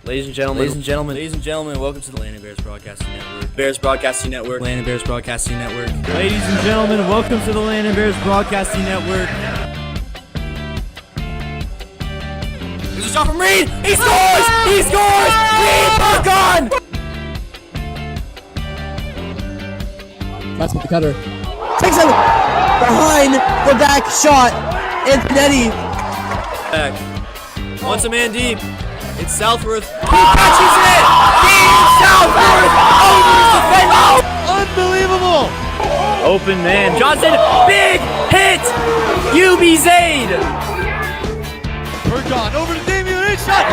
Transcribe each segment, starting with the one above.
Ladies and gentlemen, welcome to the Landon Bears Broadcasting Network. Landon Bears Broadcasting Network. Ladies and gentlemen, welcome to the Landon Bears Broadcasting Network. There's a shot from Reed. He scores! He scores! Reed Buckon! That's with the cutter. Takes him behind the back shot. Antonetti. Back. Once a man deep. It's Southworth. He catches it! Dean Southworth over his defender! Unbelievable! Open man. Johnson, big hit! UB Zaid! Bergon over to Damian. His shot.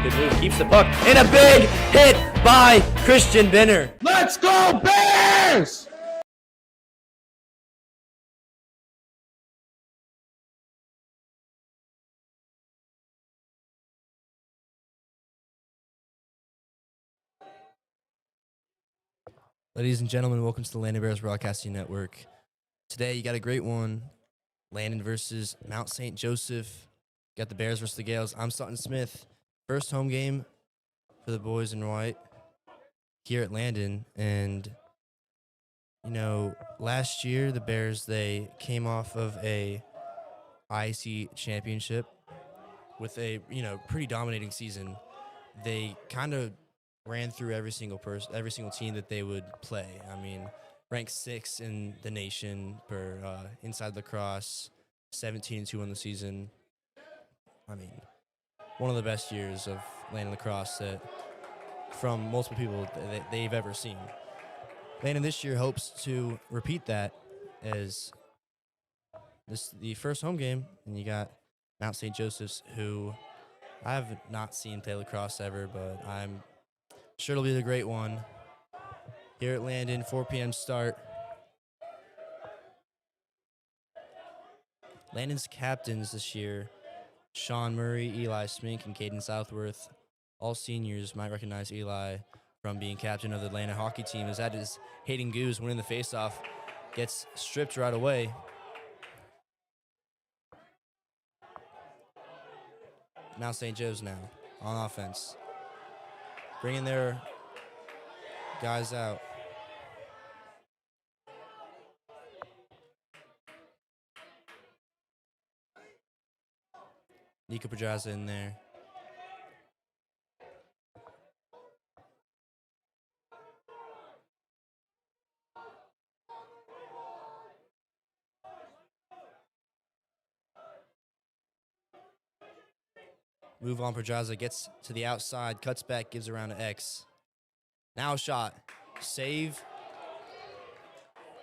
Good move. Keeps the puck. And a big hit by Christian Benner. Let's go Bears! Ladies and gentlemen, welcome to the Landon Bears Broadcasting Network. Today, you got a great one. Landon versus Mount St. Joseph. Got the Bears versus the Gaels. I'm Sutton Smith. First home game for the boys in white here at Landon. And, you know, last year, the Bears, they came off of a IC championship with a, pretty dominating season. They kind of ran through every single team that they would play. I mean, ranked 6th in the nation per inside LACROSSE, 17-2 on the season. I mean, one of the best years of Landon LACROSSE that, from multiple people that they've ever seen. Landon this year hopes to repeat that as the first home game, and you got Mount St. Joseph's, who I have not seen play lacrosse ever, but I'm sure it'll be a great one. Here at Landon, 4 p.m. start. Landon's captains this year, Sean Murray, Eli Smink, and Caden Southworth. All seniors might recognize Eli from being captain of the Atlanta hockey team, as that is Hayden Goose winning the faceoff, gets stripped right away. Mount St. Joe's now on offense, bringing their guys out. Nico Pedraza in there. Move on, Pedraza gets to the outside, cuts back, gives around to X. Now a shot. Save.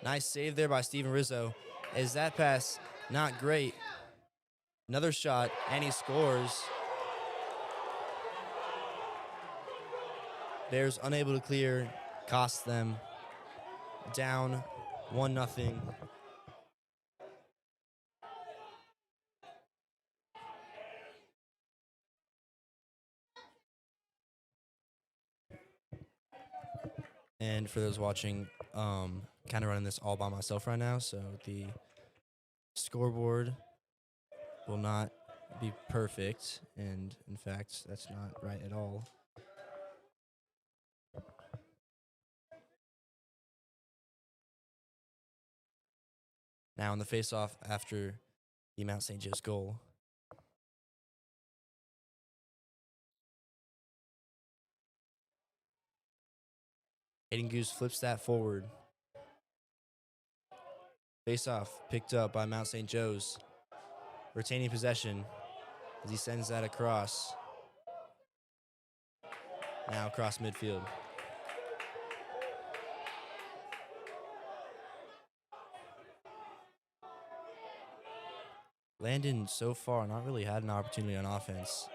Nice save there by Steven Rizzo. Is that pass not great? Another shot, and he scores. Bears unable to clear, costs them. Down 1-0. And for those watching, kind of running this all by myself right now, so the scoreboard will not be perfect, and in fact, that's not right at all. Now on the face-off after the Mount St. Joe's goal. Hayden Goose flips that forward. Face-off picked up by Mount St. Joe's. Retaining possession as he sends that across. Now across midfield. Landon so far not really had an opportunity on offense.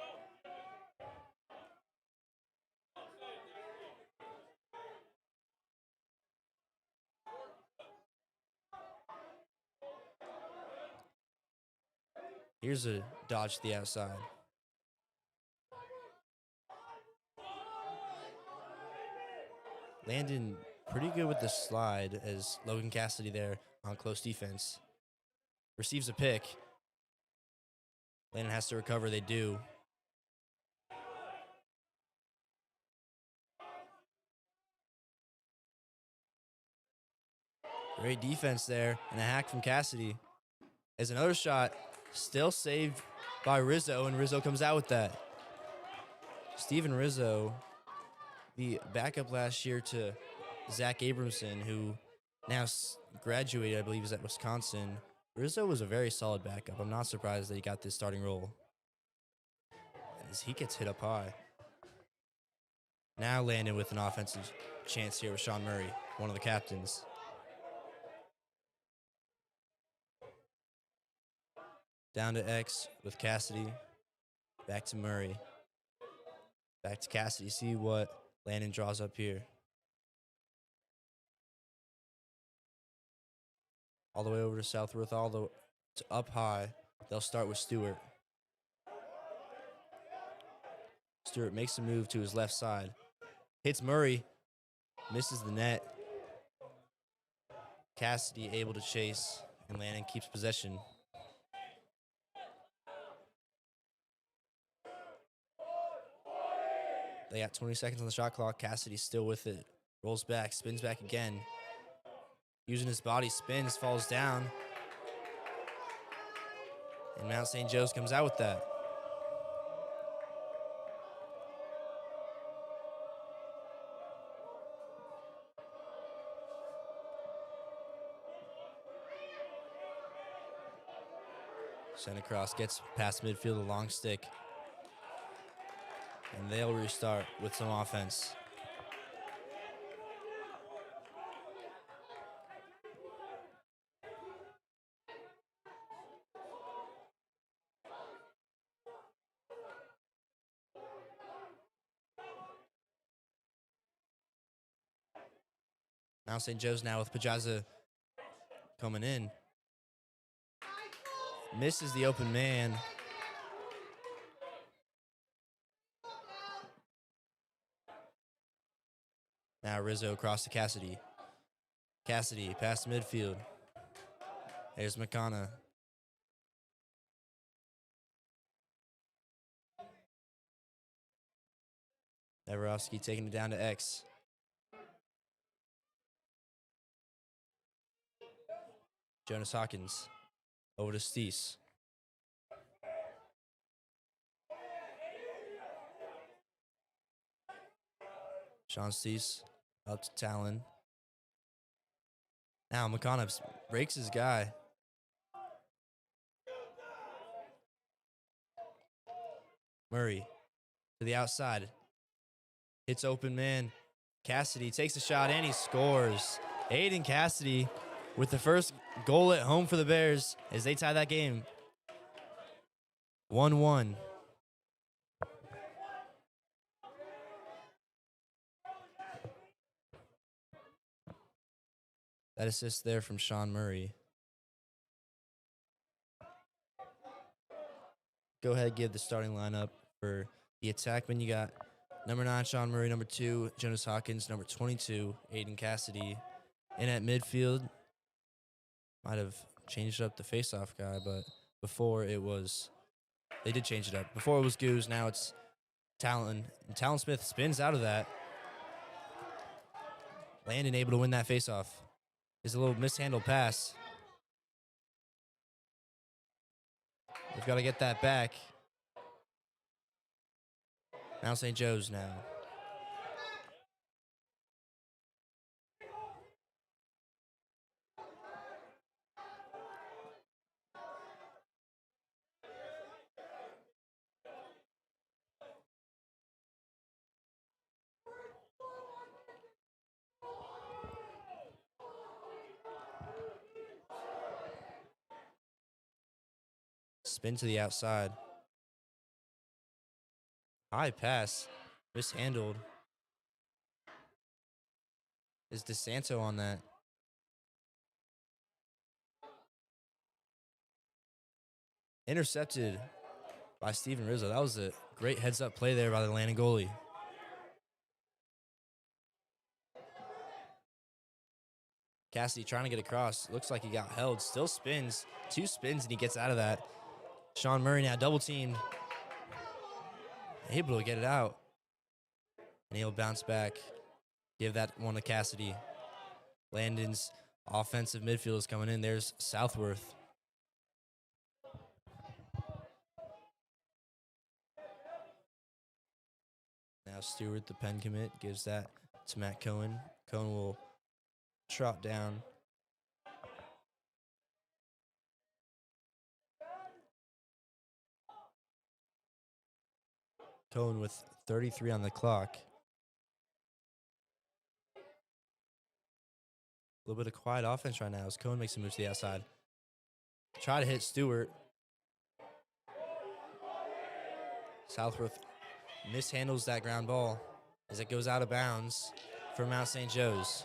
Here's a dodge to the outside. Landon pretty good with the slide as Logan Cassidy there on close defense. Receives a pick. Landon has to recover. They do. Great defense there, and a hack from Cassidy. There's another shot, still saved by Rizzo, and Rizzo comes out with that. Steven Rizzo, the backup last year to Zach Abramson, who now graduated, I believe, is at Wisconsin. Rizzo was a very solid backup. I'm not surprised that he got this starting role, as he gets hit up high. Now Landon with an offensive chance here with Sean Murray, one of the captains. Down to X with Cassidy. Back to Murray. Back to Cassidy. See what Landon draws up here. All the way over to Southworth, all the way to up high. They'll start with Stewart. Stewart makes a move to his left side. Hits Murray. Misses the net. Cassidy able to chase, and Landon keeps possession. They got 20 seconds on the shot clock. Cassidy's still with it. Rolls back, spins back again. Using his body, spins, falls down. And Mount St. Joe's comes out with that. Sent across, gets past midfield, a long stick. And they'll restart with some offense. Now St. Joe's now with Pajaza coming in. Misses the open man. Now Rizzo across to Cassidy. Cassidy past midfield. There's McConna. Neverovsky taking it down to X. Jonas Hawkins over to Steese. Sean Steese up to Talon. Now McConnell breaks his guy. Murray to the outside. Hits open man. Cassidy takes a shot and he scores. Aiden Cassidy with the first goal at home for the Bears as they tie that game. 1-1. That assist there from Sean Murray. Go ahead, give the starting lineup for the attackman. You got number 9, Sean Murray, number 2, Jonas Hawkins, number 22, Aiden Cassidy. And at midfield, might have changed up the face-off guy, but before it was, they did change it up. Before it was Goose, now it's Talon. And Talon Smith spins out of that. Landon able to win that face-off. Is a little mishandled pass. They've got to get that back. Now St. Joe's now. Spin to the outside. High pass. Mishandled. Is DeSanto on that? Intercepted by Steven Rizzo. That was a great heads-up play there by the Landon goalie. Cassidy trying to get across. Looks like he got held. Still spins. 2 spins and he gets out of that. Sean Murray now double teamed. Able to get it out. And he'll bounce back. Give that one to Cassidy. Landon's offensive midfield is coming in. There's Southworth. Now Stewart, the pen commit, gives that to Matt Cohen. Cohen will trot down. Cohen with 33 on the clock. A little bit of quiet offense right now as Cohen makes a move to the outside. Try to hit Stewart. Southworth mishandles that ground ball as it goes out of bounds for Mount St. Joe's.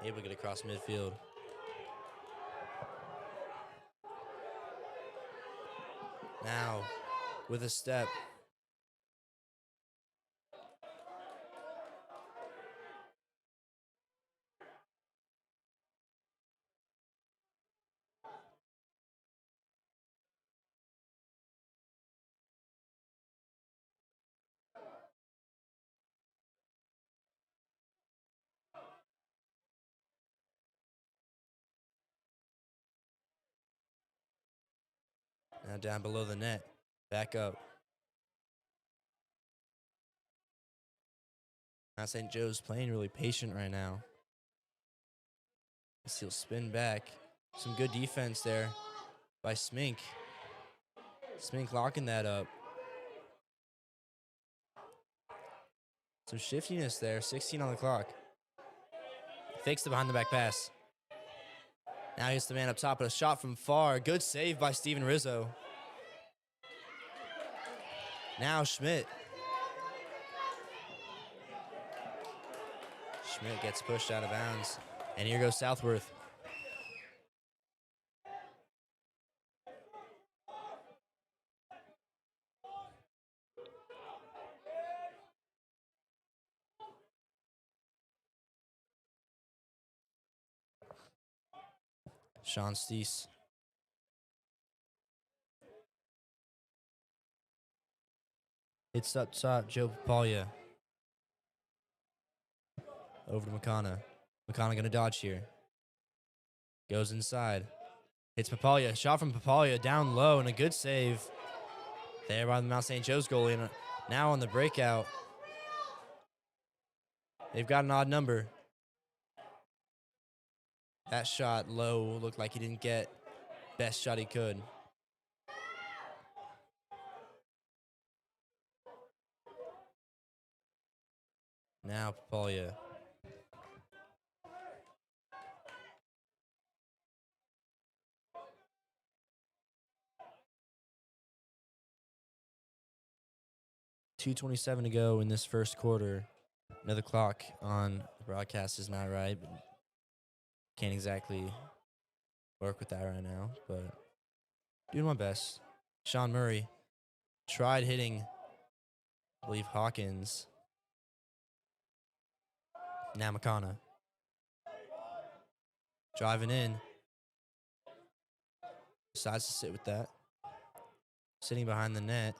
Able to get across midfield. Now, with a step. Now down below the net. Back up. Mount St. Joe's playing really patient right now. He'll spin back. Some good defense there by Smink. Smink locking that up. Some shiftiness there. 16 on the clock. Fakes the behind the back pass. Now he's the man up top, but a shot from far. Good save by Steven Rizzo. Now Schmidt. Schmidt gets pushed out of bounds. And here goes Southworth. Sean Steese. It's up top, Joe Papalia. Over to McConna. McConna gonna dodge here. Goes inside. Hits Papalia. Shot from Papalia down low and a good save there by the Mount St. Joe's goalie. And now on the breakout, they've got an odd number. That shot low looked like he didn't get best shot he could. Now Papalia. .227 to go in this first quarter. Another clock on the broadcast is not right, but can't exactly work with that right now, but doing my best. Sean Murray tried hitting, I believe, Hawkins. Now McConna. Driving in. Decides to sit with that. Sitting behind the net.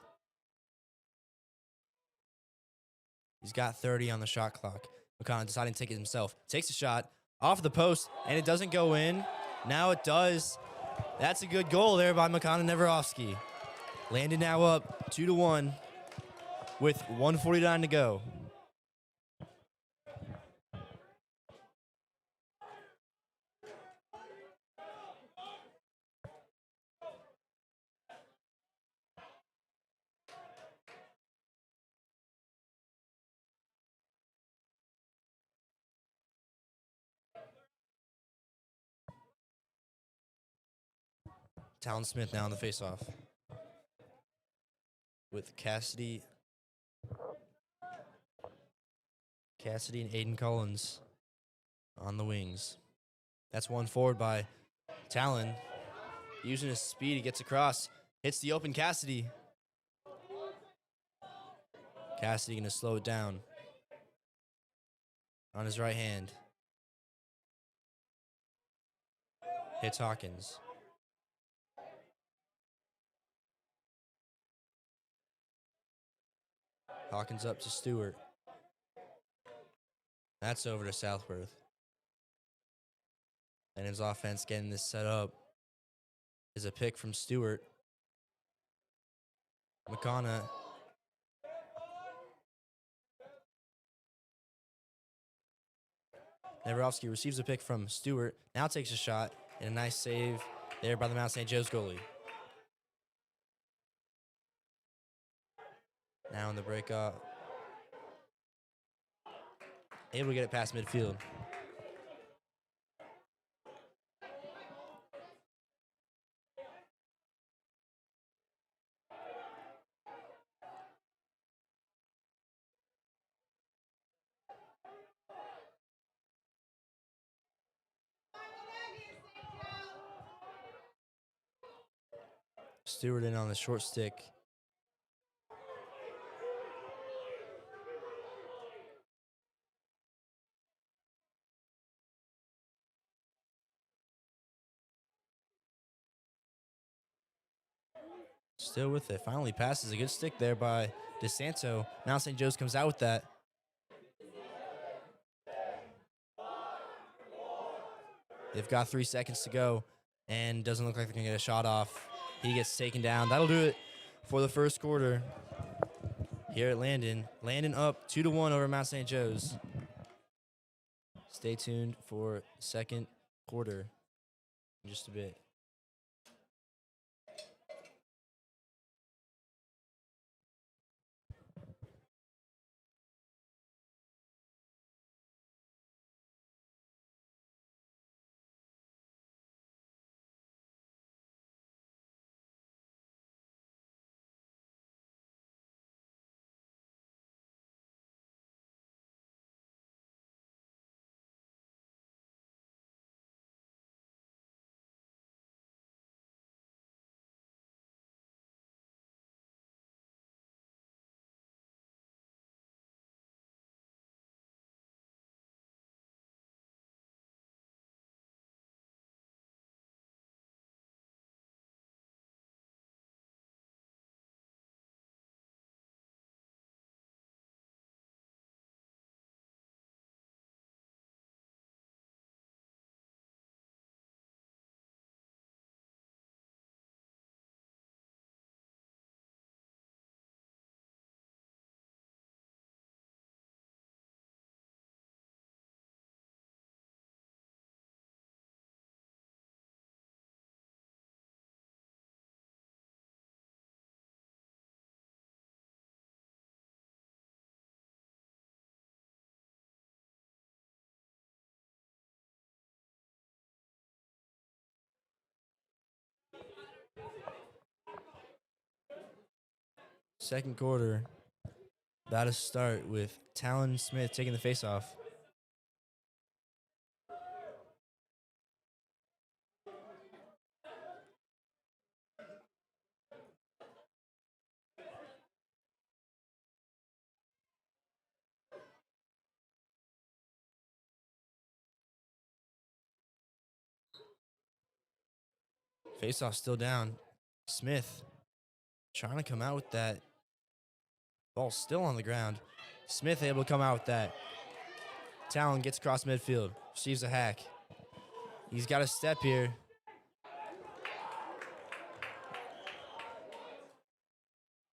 He's got 30 on the shot clock. McConna deciding to take it himself. Takes a shot off the post, and it doesn't go in. Now it does. That's a good goal there by McConna Neverovsky. Landon now up 2-1 with 1:49 to go. Talon Smith now on the faceoff with Cassidy and Aiden Collins on the wings. That's one forward by Talon. Using his speed, he gets across. Hits the open Cassidy. Cassidy going to slow it down on his right hand. Hits Hawkins. Hawkins up to Stewart. That's over to Southworth. And his offense getting this set up is a pick from Stewart. McConna. Neverovsky receives a pick from Stewart. Now takes a shot. And a nice save there by the Mount St. Joe's goalie. Now in the breakout. Able to get it past midfield. Stewart in on the short stick. Still with it. Finally passes a good stick there by DeSanto. Mount St. Joe's comes out with that. They've got 3 seconds to go and doesn't look like they're going to get a shot off. He gets taken down. That'll do it for the first quarter here at Landon. Landon up 2-1 over Mount St. Joe's. Stay tuned for second quarter in just a bit. Second quarter, about to start with Talon Smith taking the faceoff. Faceoff still down. Smith trying to come out with that. Ball still on the ground. Smith able to come out with that. Talon gets across midfield. Receives a hack. He's got a step here.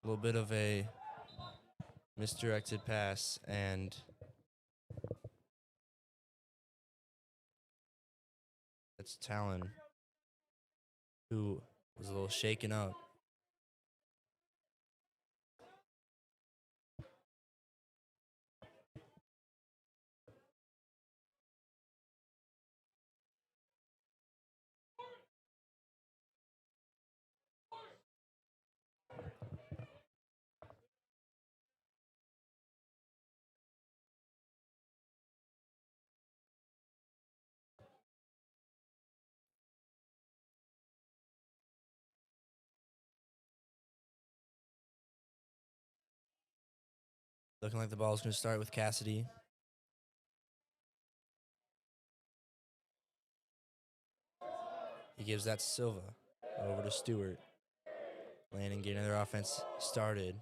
A little bit of a misdirected pass, and that's Talon, who was a little shaken up. Looking like the ball's going to start with Cassidy. He gives that to Silva. Over to Stewart. Landon getting their offense started.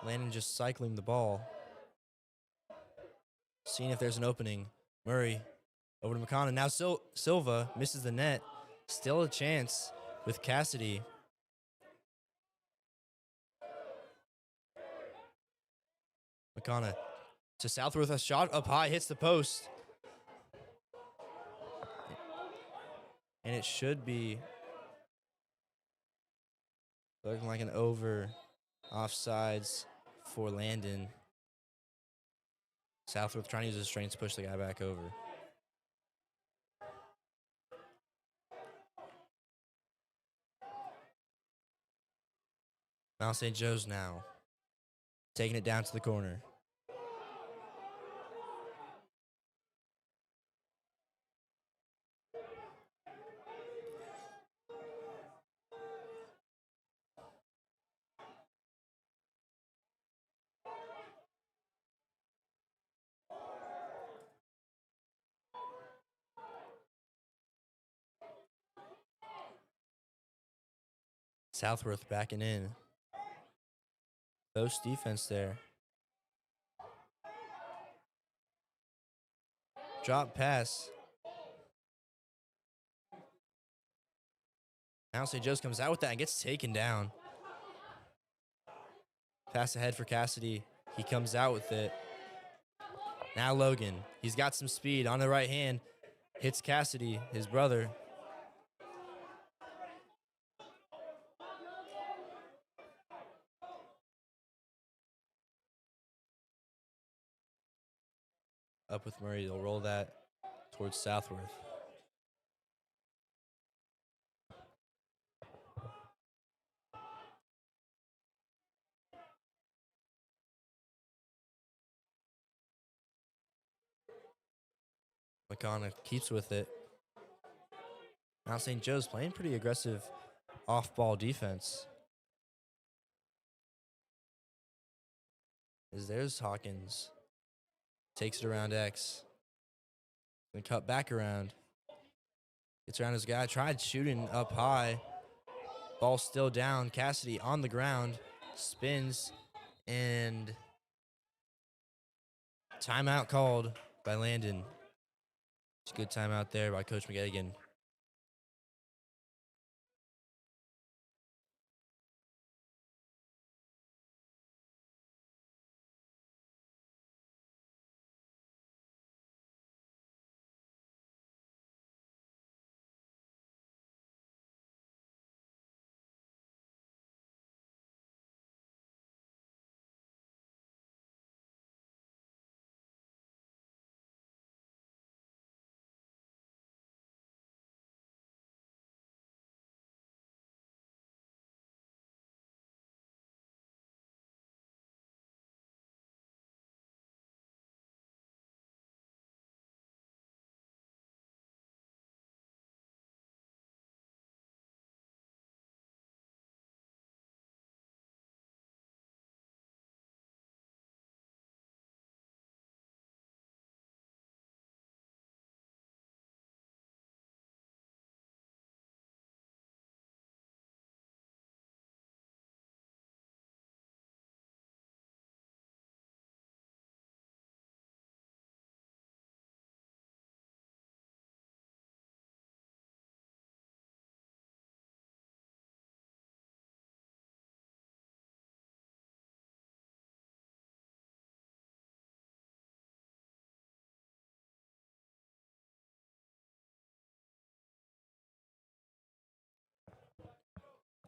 Landon just cycling the ball. Seeing if there's an opening. Murray over to McConnell. Now Silva misses the net. Still a chance with Cassidy. McConnell to Southworth. A shot up high, hits the post. And it should be looking like an over. Offsides for Landon. Southworth trying to use his strength to push the guy back over. Mount St. Joe's now taking it down to the corner. Southworth backing in. Close defense there. Drop pass. Mount St. Joe's comes out with that and gets taken down. Pass ahead for Cassidy. He comes out with it. Now Logan. He's got some speed on the right hand. Hits Cassidy, his brother. Up with Murray. They'll roll that towards Southworth. McConnell keeps with it. Mount St. Joe's playing pretty aggressive off-ball defense. As there's Hawkins. Takes it around X. Then cut back around. Gets around his guy. Tried shooting up high. Ball still down. Cassidy on the ground. Spins. And timeout called by Landon. It's a good timeout there by Coach McGettigan.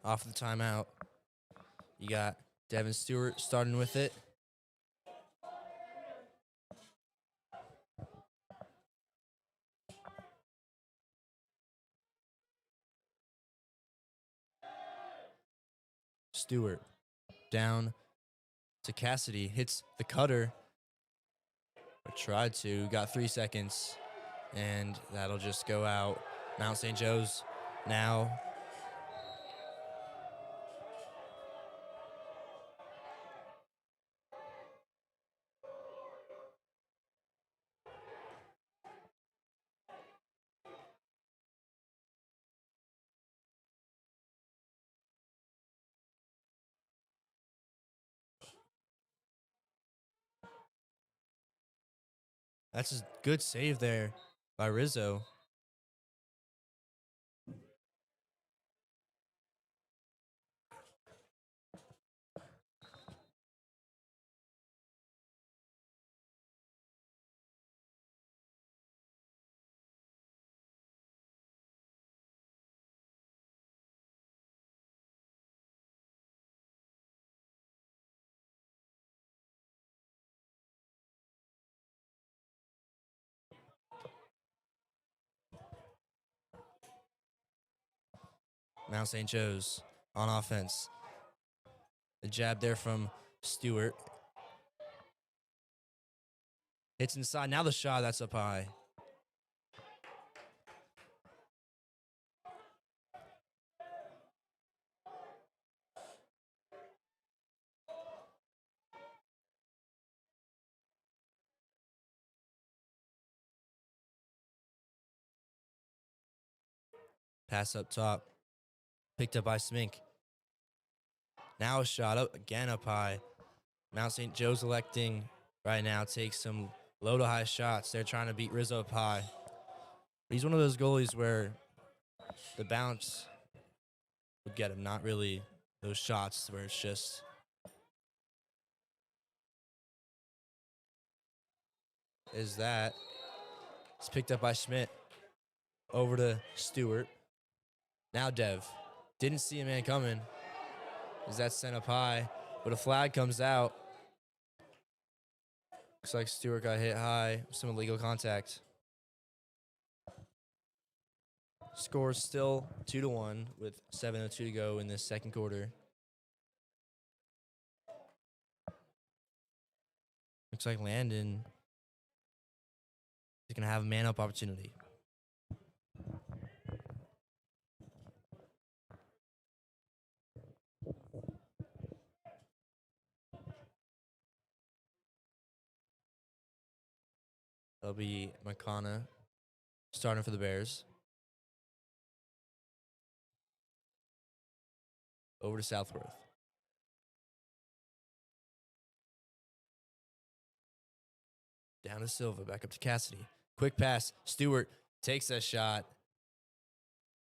Off the timeout. You got Devin Stewart starting with it. Stewart down to Cassidy. Hits the cutter. Or tried to. Got 3 seconds. And that'll just go out. Mount St. Joe's Now, that's a good save there by Rizzo. Mount St. Joe's on offense. The jab there from Stewart. Hits inside. Now the shot, that's up high. Pass up top. Picked up by Smink. Now a shot up again up high. Mount St. Joe's electing right now take some low to high shots. They're trying to beat Rizzo up high. He's one of those goalies where the bounce would get him, not really those shots where it's just is that. It's picked up by Schmidt. Over to Stewart. Now Dev. Didn't see a man coming. Is that sent up high? But a flag comes out. Looks like Stewart got hit high. Some illegal contact. Score is still 2-1 with 7:02 to go in this second quarter. Looks like Landon is going to have a man-up opportunity. That'll be McConna starting for the Bears. Over to Southworth. Down to Silva, back up to Cassidy. Quick pass. Stewart takes that shot.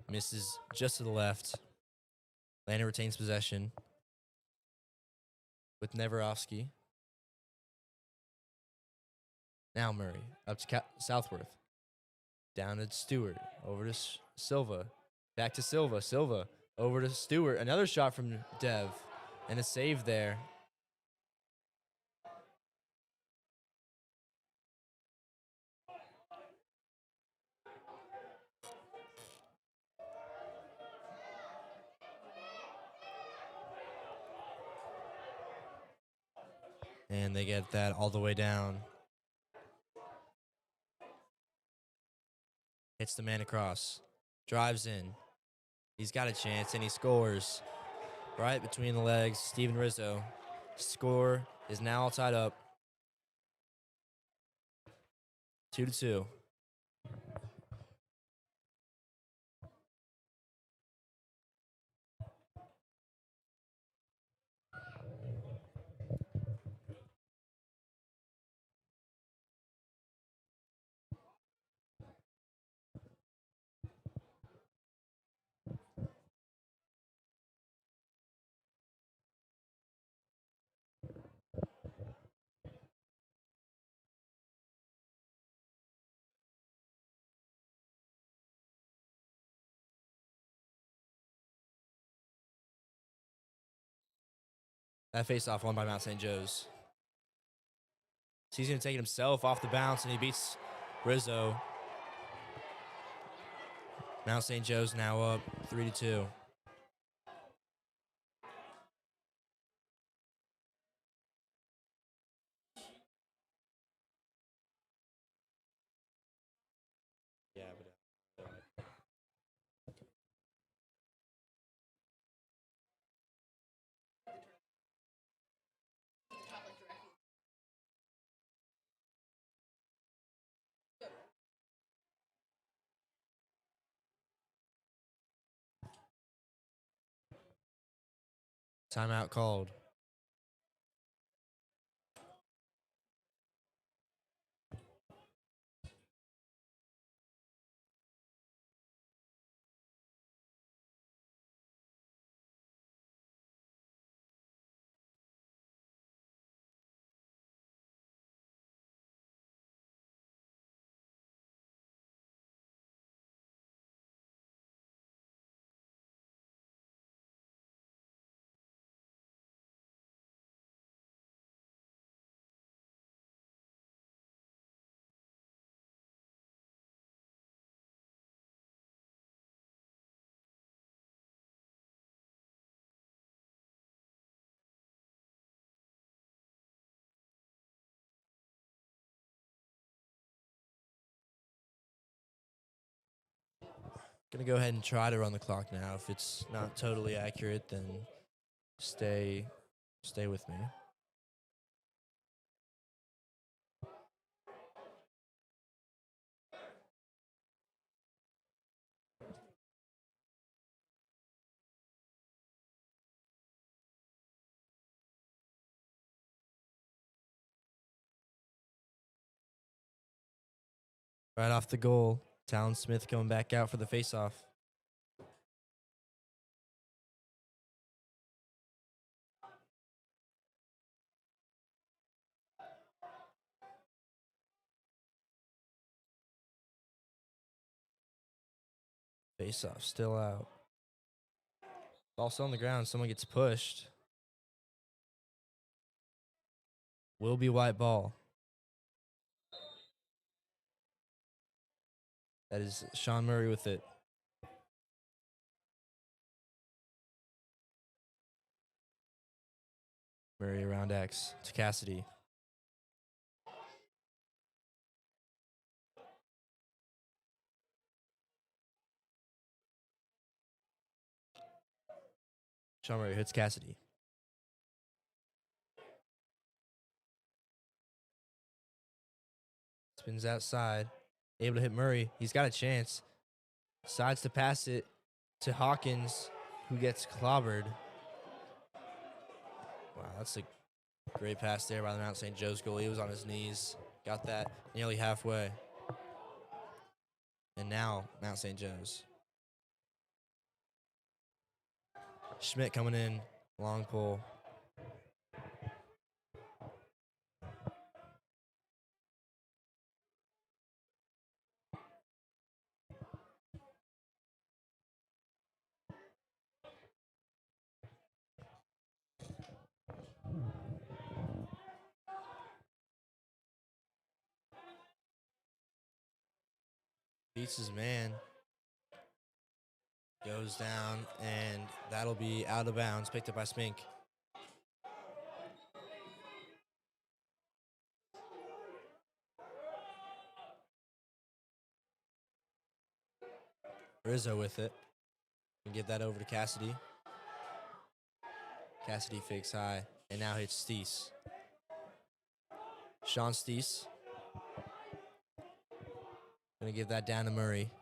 Misses just to the left. Landon retains possession with Neverovsky. Now Murray up to Southworth. Down to Stewart. Over to Silva. Back to Silva. Silva over to Stewart. Another shot from Dev. And a save there. And they get that all the way down. Hits the man across. Drives in. He's got a chance, and he scores. Right between the legs, Steven Rizzo. Score is now all tied up. 2-2. That face-off won by Mount St. Joe's. So he's going to take it himself off the bounce, and he beats Rizzo. Mount St. Joe's now up 3-2. Yeah, but Timeout called. Gonna go ahead and try to run the clock now. If it's not totally accurate, then stay with me. Right off the goal, Talon Smith coming back out for the faceoff. Faceoff still out. Ball still on the ground. Someone gets pushed. Will be white ball. That is Sean Murray with it. Murray around X to Cassidy. Sean Murray hits Cassidy. Spins outside. Able to hit Murray. He's got a chance. Decides to pass it to Hawkins, who gets clobbered. Wow, that's a great pass there by the Mount St. Joe's goalie. He was on his knees. Got that nearly halfway. And now Mount St. Joe's. Schmidt coming in. Long pull. Beats his man. Goes down, and that'll be out of bounds. Picked up by Spink. Rizzo with it. And give that over to Cassidy. Cassidy fakes high, and now hits Steese. Sean Steese. Gonna give that down to Murray.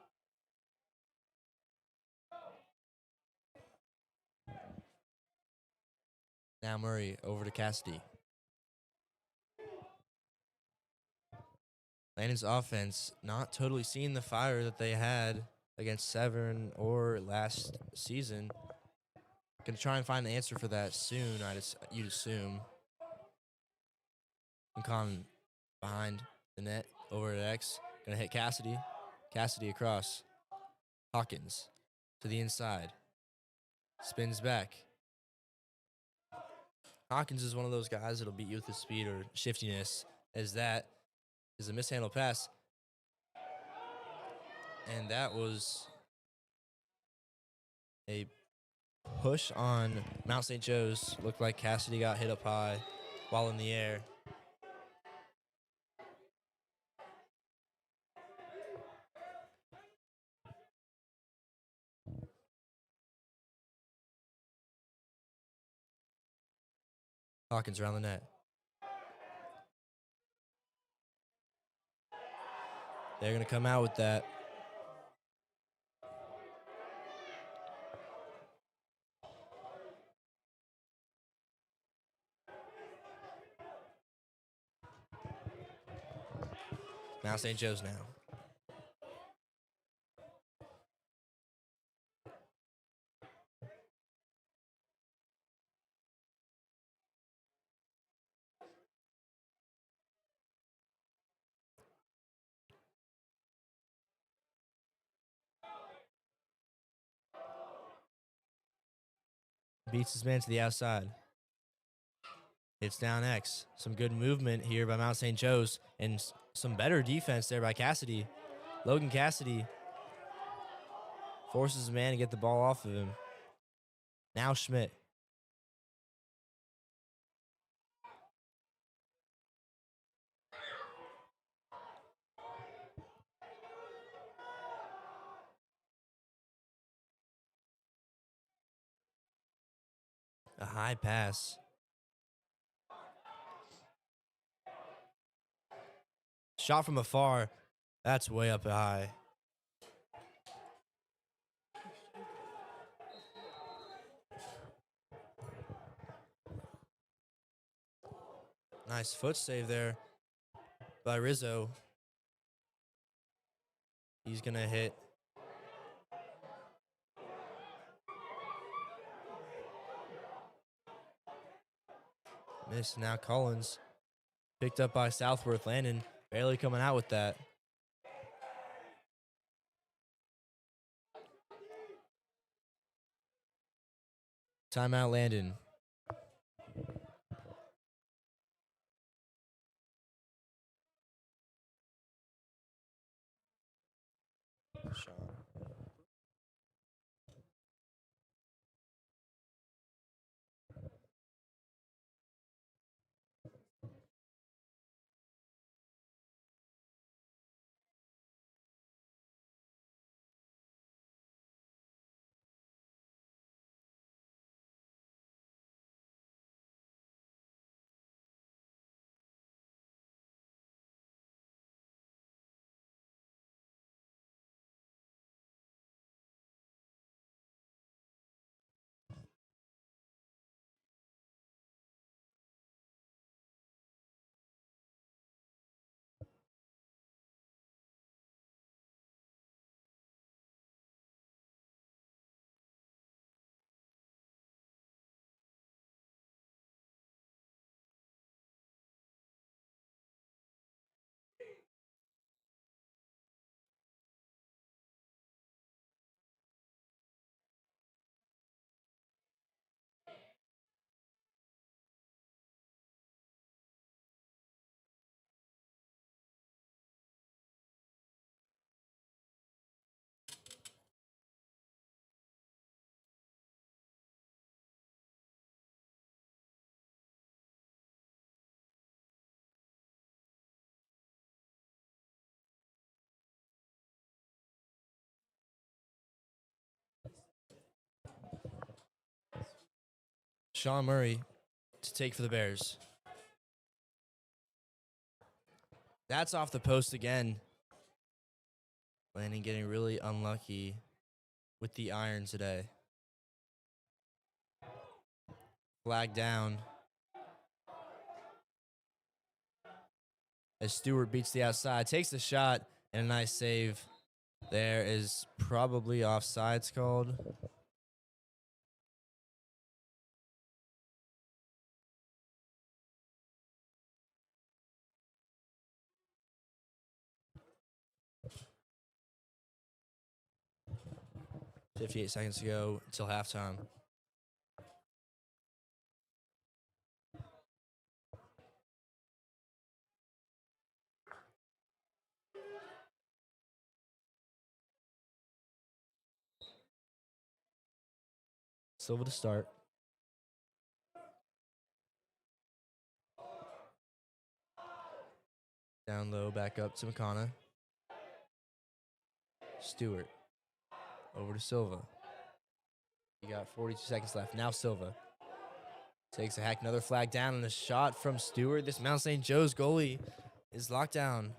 Now Murray over to Cassidy. Landon's offense not totally seeing the fire that they had against Severn or last season. Gonna try and find the answer for that soon, you'd assume. Con behind the net, over to X. Gonna hit Cassidy. Cassidy across. Hawkins to the inside. Spins back. Hawkins is one of those guys that'll beat you with his speed or shiftiness, as that is a mishandled pass. And that was a push on Mount St. Joe's. Looked like Cassidy got hit up high while in the air. Hawkins around the net. They're going to come out with that. Mount St. Joe's now. Beats his man to the outside. It's down X. Some good movement here by Mount St. Joe's and some better defense there by Cassidy. Logan Cassidy forces his man to get the ball off of him. Now Schmidt. A high pass. Shot from afar. That's way up high. Nice foot save there by Rizzo. He's going to hit. Miss. Now Collins. Picked up by Southworth. Landon barely coming out with that. Timeout, Landon. Shot. Sean Murray to take for the Bears. That's off the post again. Landon getting really unlucky with the iron today. Flag down. As Stewart beats the outside, takes the shot, and a nice save. There is probably offsides called. .58 seconds to go until halftime. Silva to start. Down low, back up to McConnell. Stewart. Over to Silva. You got 42 seconds left. Now Silva. Takes a hack, another flag down, and a shot from Stewart. This Mount St. Joe's goalie is locked down.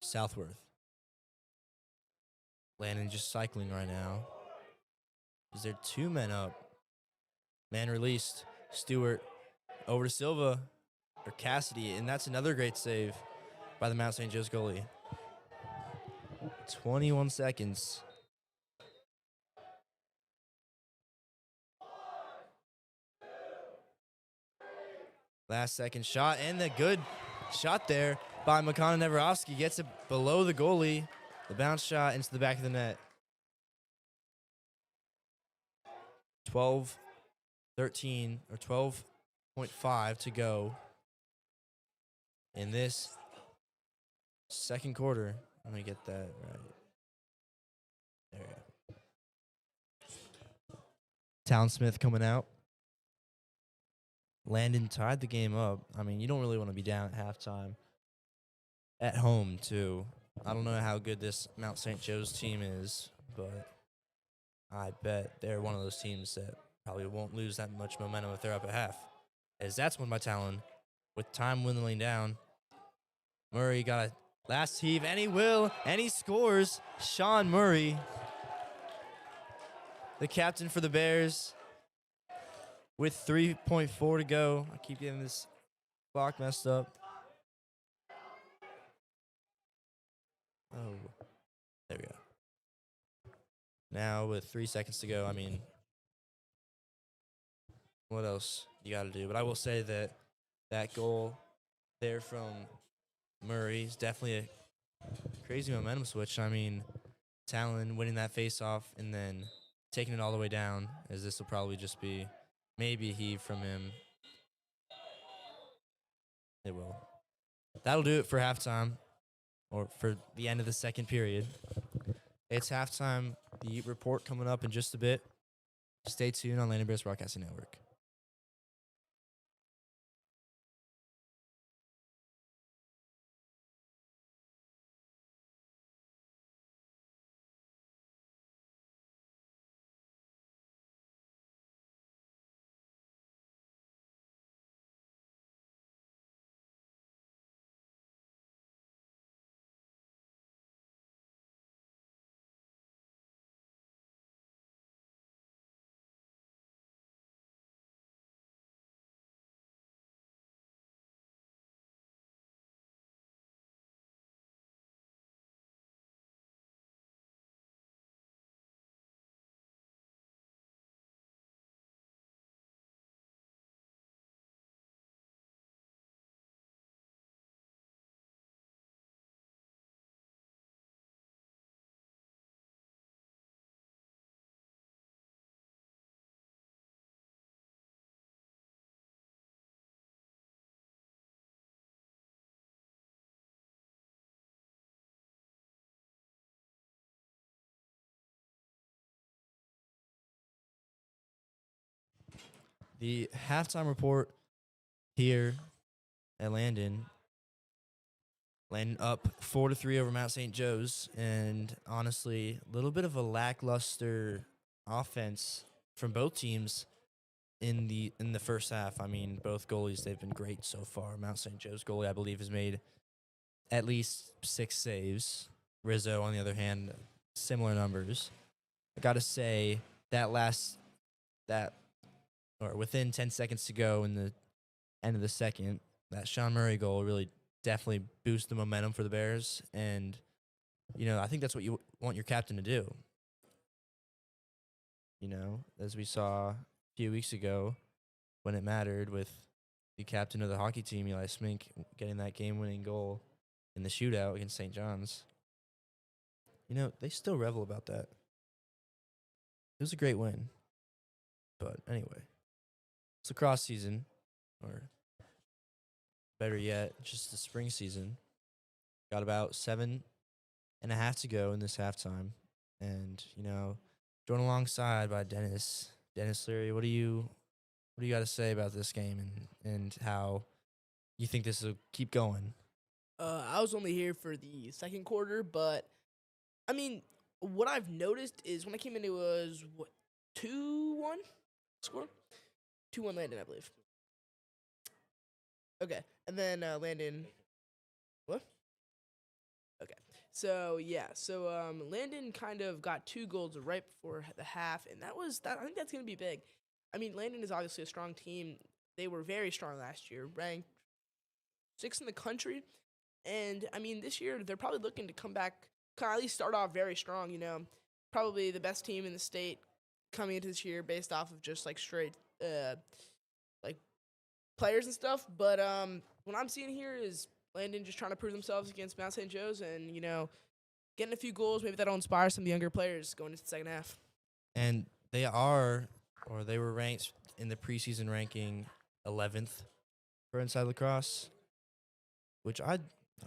Southworth. Landon just cycling right now. Is there 2 men up? Man released. Stewart over to Silva or Cassidy, and that's another great save by the Mount St. Joe's goalie. 21 seconds. Last second shot, and the good shot there by Makana Neverovsky gets it below the goalie. The bounce shot into the back of the net. 12-13 or 12.5 to go in this second quarter. Let me get that right. There we go. Townsmith coming out. Landon tied the game up. I mean, you don't really want to be down at halftime. At home, too. I don't know how good this Mount St. Joe's team is, but I bet they're one of those teams that probably won't lose that much momentum if they're up at half. As that's won by Talon. With time dwindling down, Murray got a last heave, and he will, and he scores. Sean Murray, the captain for the Bears, with 3.4 to go. I keep getting this clock messed up. Oh, there we go. Now with 3 seconds to go, I mean, what else you got to do? But I will say that that goal there from Murray is definitely a crazy momentum switch. I mean, Talon winning that face-off and then taking it all the way down, as this will probably just be maybe a heave from him. It will. That'll do it for halftime, or for the end of the second period. It's halftime. The report coming up in just a bit. Stay tuned on Landon Bears Broadcasting Network. The halftime report here at Landon. Landon up 4-3 over Mount St. Joe's, and honestly, a little bit of a lackluster offense from both teams in the first half. I mean, both goalies, they've been great so far. Mount St. Joe's goalie, I believe, has made at least 6 saves. Rizzo, on the other hand, similar numbers. I got to say, within 10 seconds to go in the end of the second, that Sean Murray goal really definitely boosted the momentum for the Bears. And, you know, I think that's what you want your captain to do. You know, as we saw a few weeks ago when it mattered with the captain of the hockey team, Eli Smink, getting that game-winning goal in the shootout against St. John's. You know, they still revel about that. It was a great win. But anyway, it's lacrosse season, or better yet, just the spring season. Got about 7.5 to go in this halftime. And, you know, joined alongside by Dennis. Dennis Leary, what do you got to say about this game and how you think this will keep going? I was only here for the second quarter, but I mean, what I've noticed is when I came in, it was 2-1 score, 2-1 Landon, I believe. Okay, and then Landon, what? Okay. So yeah, so Landon kind of got 2 goals right before the half, and that was that. I think that's gonna be big. I mean, Landon is obviously a strong team. They were very strong last year, ranked 6th in the country, and I mean this year they're probably looking to come back, kind of at least start off very strong. Probably the best team in the state coming into this year based off of just like straight like players and stuff. But what I'm seeing here is Landon just trying to prove themselves against Mount St. Joe's, and getting a few goals. Maybe that'll inspire some younger players going into the second half. And they are, or they were ranked in the preseason ranking 11th for Inside Lacrosse, which I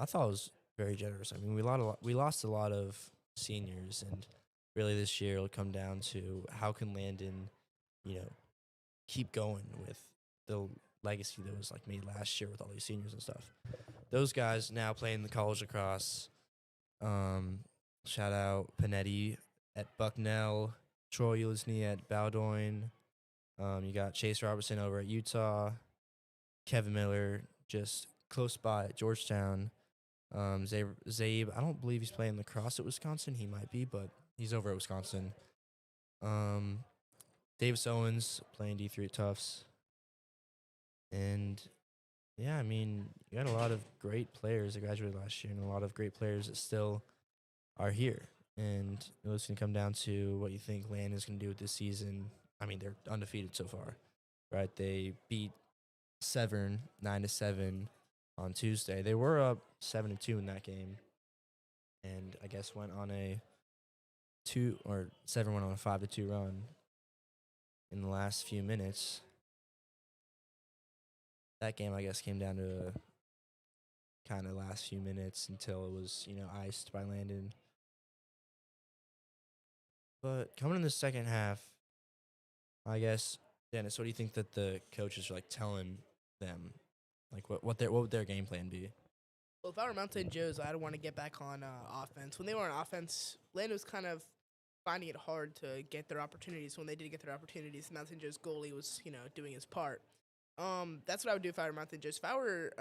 thought was very generous. I mean, we lost a lot of seniors, and really this year it'll come down to how can Landon, keep going with the legacy that was like made last year with all these seniors and stuff. Those guys now play in the college lacrosse. Shout out Panetti at Bucknell, Troy Ulisny at Bowdoin. You got Chase Robertson over at Utah, Kevin Miller just close by at Georgetown. Zabe, I don't believe he's playing lacrosse at Wisconsin. He might be, but he's over at Wisconsin. Davis Owens playing D3 at Tufts. And yeah, I mean, you got a lot of great players that graduated last year and a lot of great players that still are here. And it's going to come down to what you think Landon is going to do with this season. I mean, they're undefeated so far, right? They beat Severn 9-7 on Tuesday. They were up 7-2 in that game, and I guess went on a 7 went on a 5-2 run in the last few minutes. That game, I guess, came down to kind of last few minutes until it was, iced by Landon. But coming in the second half, I guess, Dennis, what do you think that the coaches are like telling them? Like, what would their game plan be? Well, if I were Mount St. Joe's, I'd want to get back on offense. When they were on offense, Landon was kind of finding it hard to get their opportunities. When they did get their opportunities, Mount St. Joe's goalie was, doing his part. That's what I would do if I were Mount St. Joe's. If I were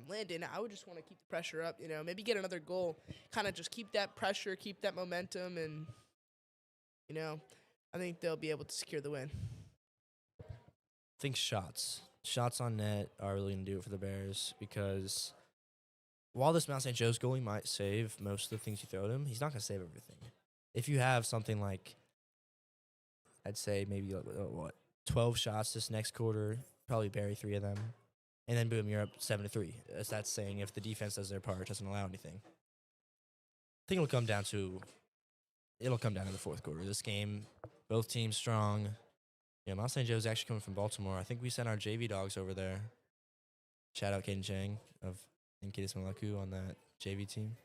Landon, I would just want to keep the pressure up. Maybe get another goal, kind of just keep that pressure, keep that momentum, and I think they'll be able to secure the win. I think shots on net are really going to do it for the Bears, because while this Mount St. Joe's goalie might save most of the things you throw at him, he's not going to save everything. If you have something like, I'd say maybe 12 shots this next quarter, probably bury 3 of them, and then boom, you're up 7-3. As that's saying, if the defense does their part, doesn't allow anything. I think it'll come down to the fourth quarter. This game, both teams strong. Mount St. Joe's actually coming from Baltimore. I think we sent our JV dogs over there. Shout out Caden Chang of Inkitis Malaku on that JV team.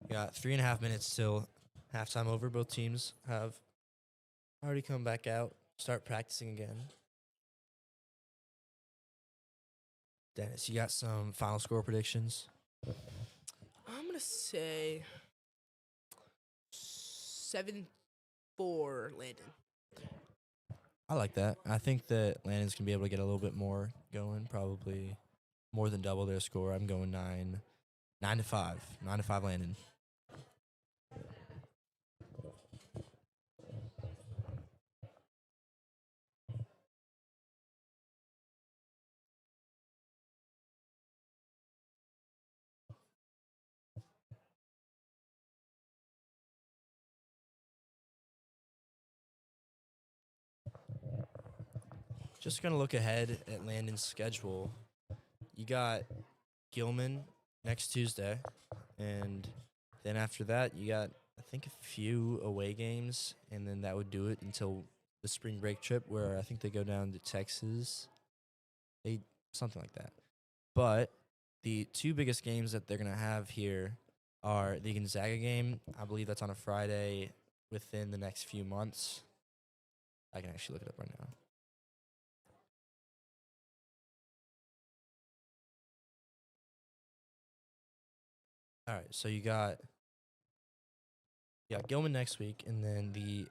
We got 3.5 minutes till halftime over. Both teams have already come back out, start practicing again. Dennis, you got some final score predictions? I'm going to say 7-4 Landon. I like that. I think that Landon's going to be able to get a little bit more going, probably more than double their score. I'm going 9-5. 9-5 Landon. Just going to look ahead at Landon's schedule. You got Gilman next Tuesday, and then after that, you got, I think, a few away games, and then that would do it until the spring break trip, where I think they go down to Texas, something like that. But the 2 biggest games that they're going to have here are the Gonzaga game. I believe that's on a Friday within the next few months. I can actually look it up right now. All right, so you got Gilman next week, and then the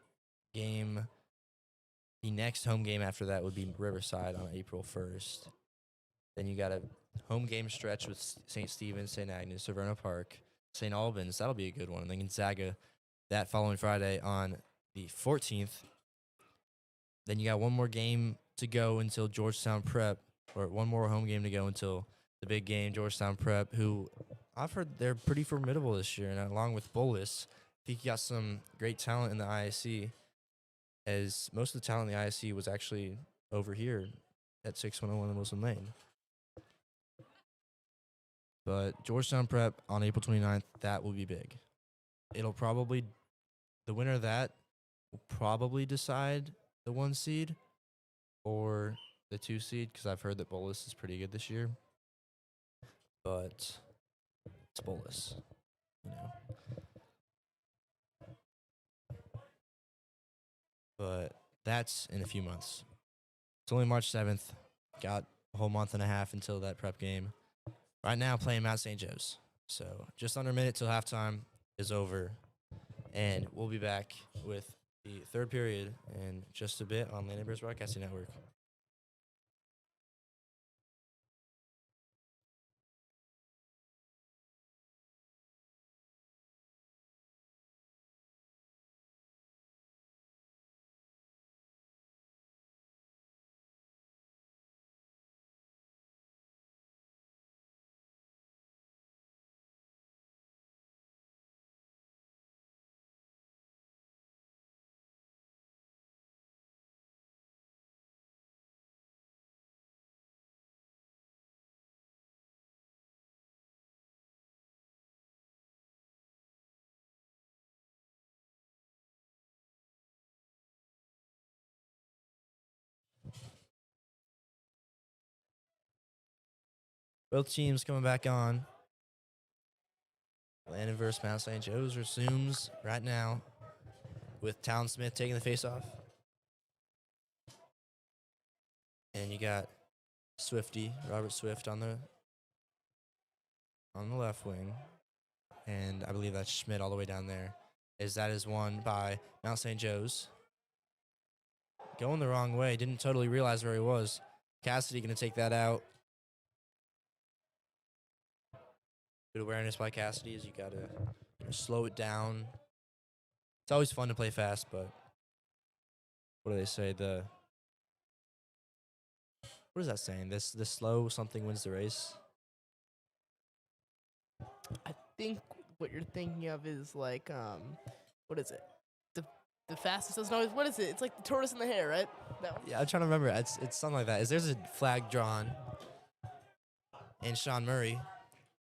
next home game after that would be Riverside on April 1st. Then you got a home game stretch with St. Stephen's, St. Agnes, Severna Park, St. Albans. That'll be a good one. And then Gonzaga that following Friday on the 14th. Then you got one more game to go until Georgetown Prep, or one more home game to go until the big game, Georgetown Prep, who I've heard they're pretty formidable this year. And along with Bolus, I think you got some great talent in the ISC, as most of the talent in the ISC was actually over here at 6101 in Wilson Lane. But Georgetown Prep on April 29th, that will be big. The winner of that will probably decide the 1 seed or the 2 seed, because I've heard that Bolus is pretty good this year. But it's Bolus, you know. But that's in a few months. It's only March 7th. Got a whole month and a half until that prep game. Right now, playing Mount St. Joe's. So just under a minute till halftime is over. And we'll be back with the third period in just a bit on Landon Broadcasting Network. Both teams coming back on. Landon versus Mount St. Joe's resumes right now with Town Smith taking the face-off. And you got Swifty, Robert Swift on the left wing. And I believe that's Schmidt all the way down there. That is won by Mount St. Joe's. Going the wrong way. Didn't totally realize where he was. Cassidy going to take that out. Good awareness by Cassidy, as you got to slow it down. It's always fun to play fast, but what do they say? What is that saying? The slow something wins the race. I think what you're thinking of is like, what is it? The fastest doesn't always. What is it? It's like the tortoise and the hare, right? That one? Yeah, I'm trying to remember. It's something like that. There's a flag drawn, and Sean Murray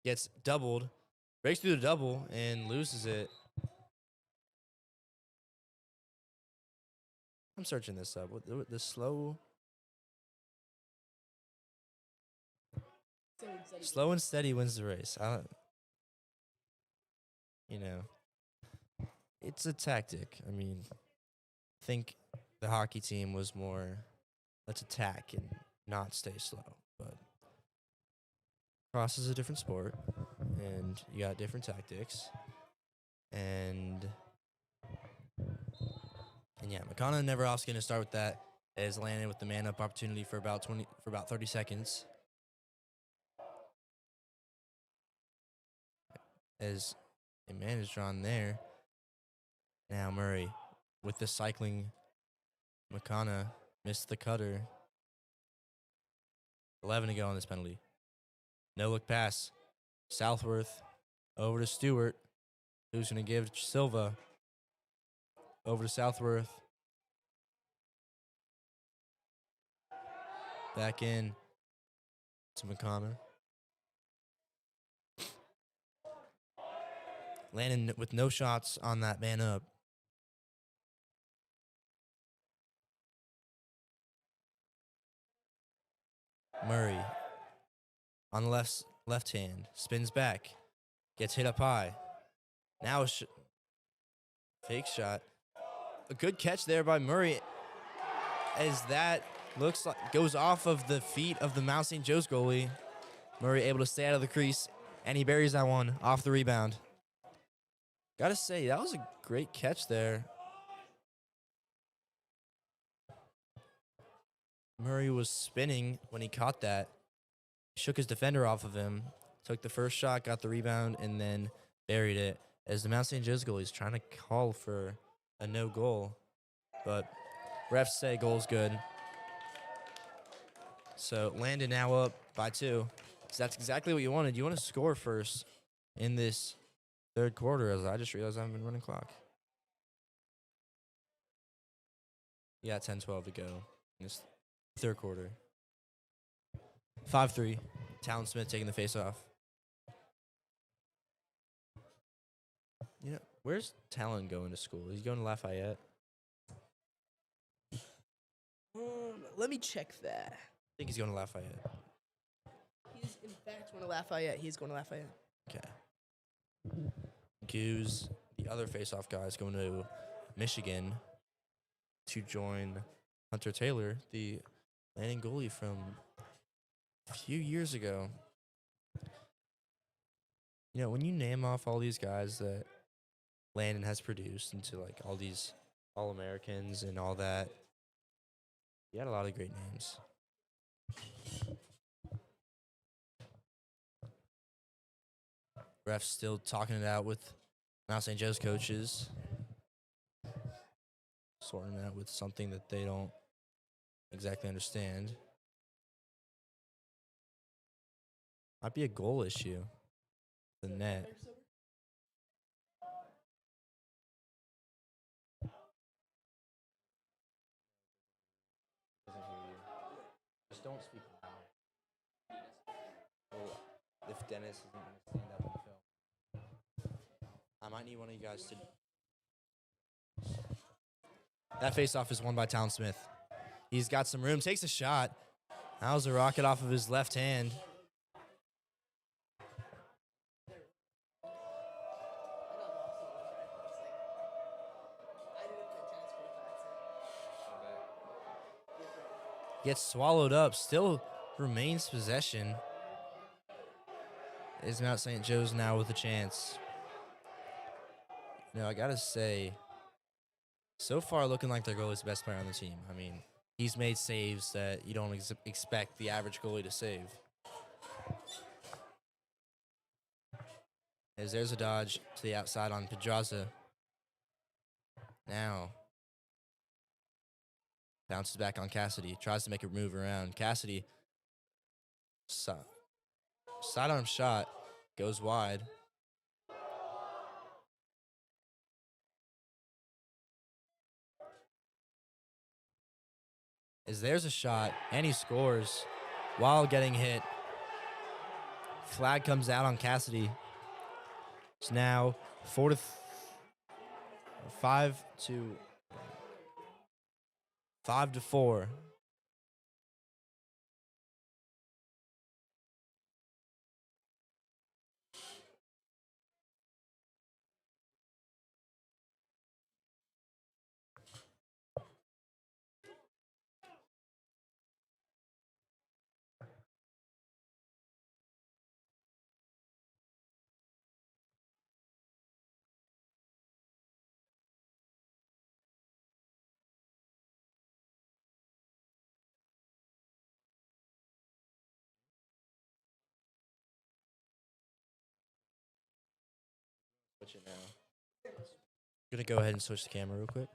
gets doubled, breaks through the double, and loses it. I'm searching this up. The slow and steady wins the race. It's a tactic. I mean, I think the hockey team was more, let's attack and not stay slow. But cross is a different sport, and you got different tactics. And yeah, McConnell Neveroff's going to start with that as Landon with the man-up opportunity for about 30 seconds. As a man is drawn there. Now Murray with the cycling. McConnell missed the cutter. 11 to go on this penalty. No look pass. Southworth over to Stewart, who's going to give Silva over to Southworth. Back in to McConnell. Landon with no shots on that man up. Murray on the left hand, spins back, gets hit up high. Now a fake shot. A good catch there by Murray, as that looks like goes off of the feet of the Mount St. Joe's goalie. Murray able to stay out of the crease And he buries that one off the rebound. Gotta say, that was a great catch there. Murray was spinning when he caught that. Shook his defender off of him. Took the first shot, got the rebound, and then buried it. As the Mount St. Joe's goalie is trying to call for a no goal. But refs say goal's good. So Landon now up by 2. So that's exactly what you wanted. You want to score first in this third quarter, as I just realized I haven't been running clock. Yeah, 10-12 to go in this third quarter. 5-3. Talon Smith taking the face off. You know, where's Talon going to school? He's going to Lafayette. Let me check that. I think he's going to Lafayette. He's in fact going to Lafayette. He's going to Lafayette. Okay. Goose, the other face-off guy, is going to Michigan to join Hunter Taylor, the Landon goalie from a few years ago. You know, when you name off all these guys that Landon has produced into like all these All-Americans and all that, you had a lot of great names. Refs still talking it out with Mount St. Joe's coaches, sorting it out with something that they don't exactly understand. Might be a goal issue. The net. Doesn't hear you. Just don't speak loud. Well, if Dennis isn't going to stand up and film, I might need one of you guys to. That faceoff is won by Talon Smith. He's got some room, takes a shot. That was a rocket off of his left hand. Gets swallowed up, still remains possession. Is Mount St. Joe's now with a chance? You know, I gotta say, so far looking like their goalie's the best player on the team. I mean, he's made saves that you don't expect the average goalie to save. As there's a dodge to the outside on Pedraza. Now, bounces back on Cassidy. Tries to make a move around. Cassidy, sidearm shot, goes wide. As there's a shot, and he scores while getting hit. Flag comes out on Cassidy. It's now 5-4. Switch it now. Gonna go ahead and switch the camera real quick.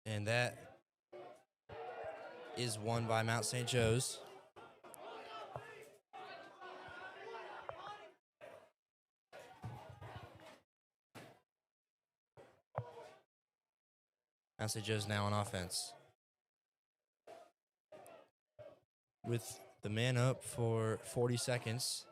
And that is won by Mount St. Joe's. Mount St. Joe's now on offense. With the man up for 40 seconds.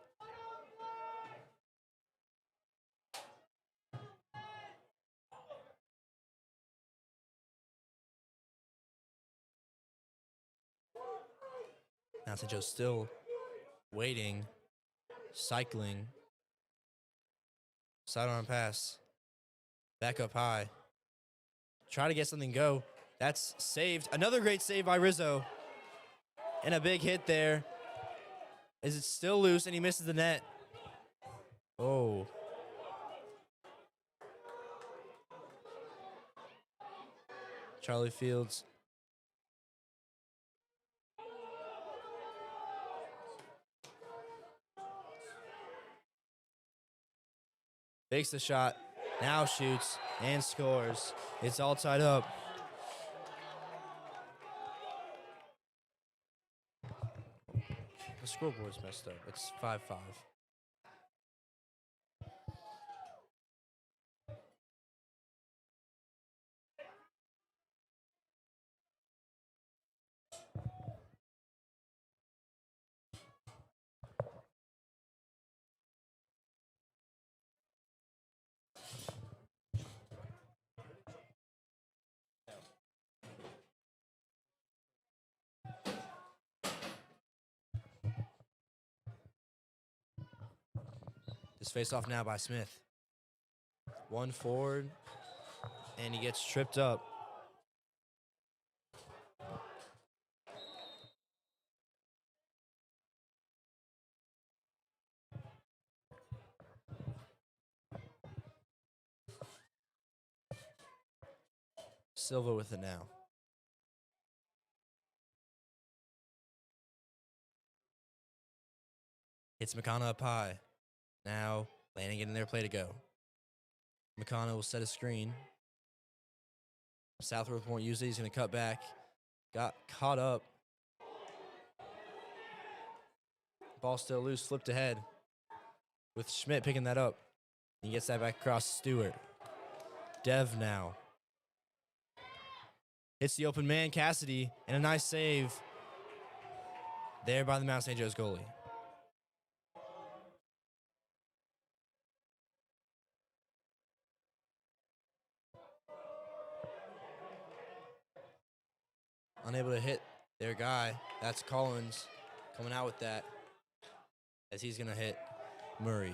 Mount St. Joe's still waiting, cycling. Sidearm pass. Back up high. Try to get something go. That's saved. Another great save by Rizzo. And a big hit there. Is it still loose and he misses the net? Oh. Charlie Fields. Fakes the shot. Now shoots and scores. It's all tied up. The scoreboard's messed up. It's 5-5. This face off now by Smith. One forward, and he gets tripped up. Silva with it now. Hits McConnell up high. Now, Landon getting their play to go. McConnell will set a screen. Southworth won't use it. He's going to cut back. Got caught up. Ball still loose. Flipped ahead. With Schmidt picking that up. He gets that back across Stewart. Dev now. Hits the open man, Cassidy. And a nice save there by the Mount St. Joe's goalie. Unable to hit their guy. That's Collins coming out with that as he's going to hit Murray.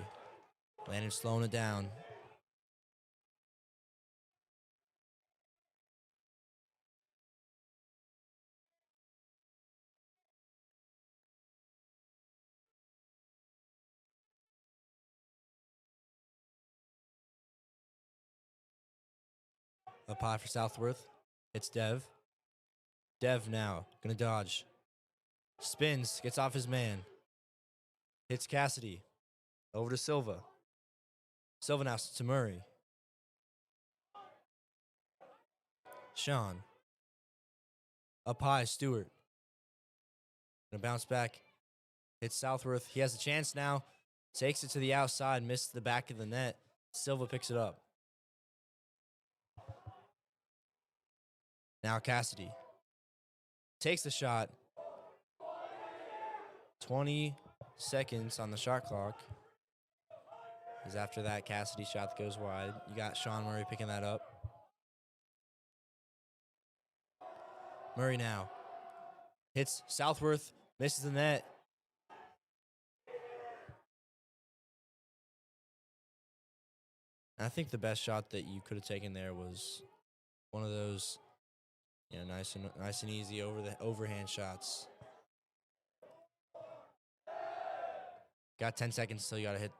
Landon slowing it down. Up high for Southworth. It's Dev. Dev now, gonna dodge. Spins, gets off his man. Hits Cassidy. Over to Silva. Silva now to Murray. Sean. Up high, Stewart. Gonna bounce back. Hits Southworth. He has a chance now. Takes it to the outside, missed the back of the net. Silva picks it up. Now Cassidy. Takes the shot. 20 seconds on the shot clock. Because after that Cassidy shot that goes wide. You got Sean Murray picking that up. Murray now. Hits Southworth. Misses the net. I think the best shot that you could have taken there was one of those, nice and easy overhand shots. Got 10 seconds till you gotta hit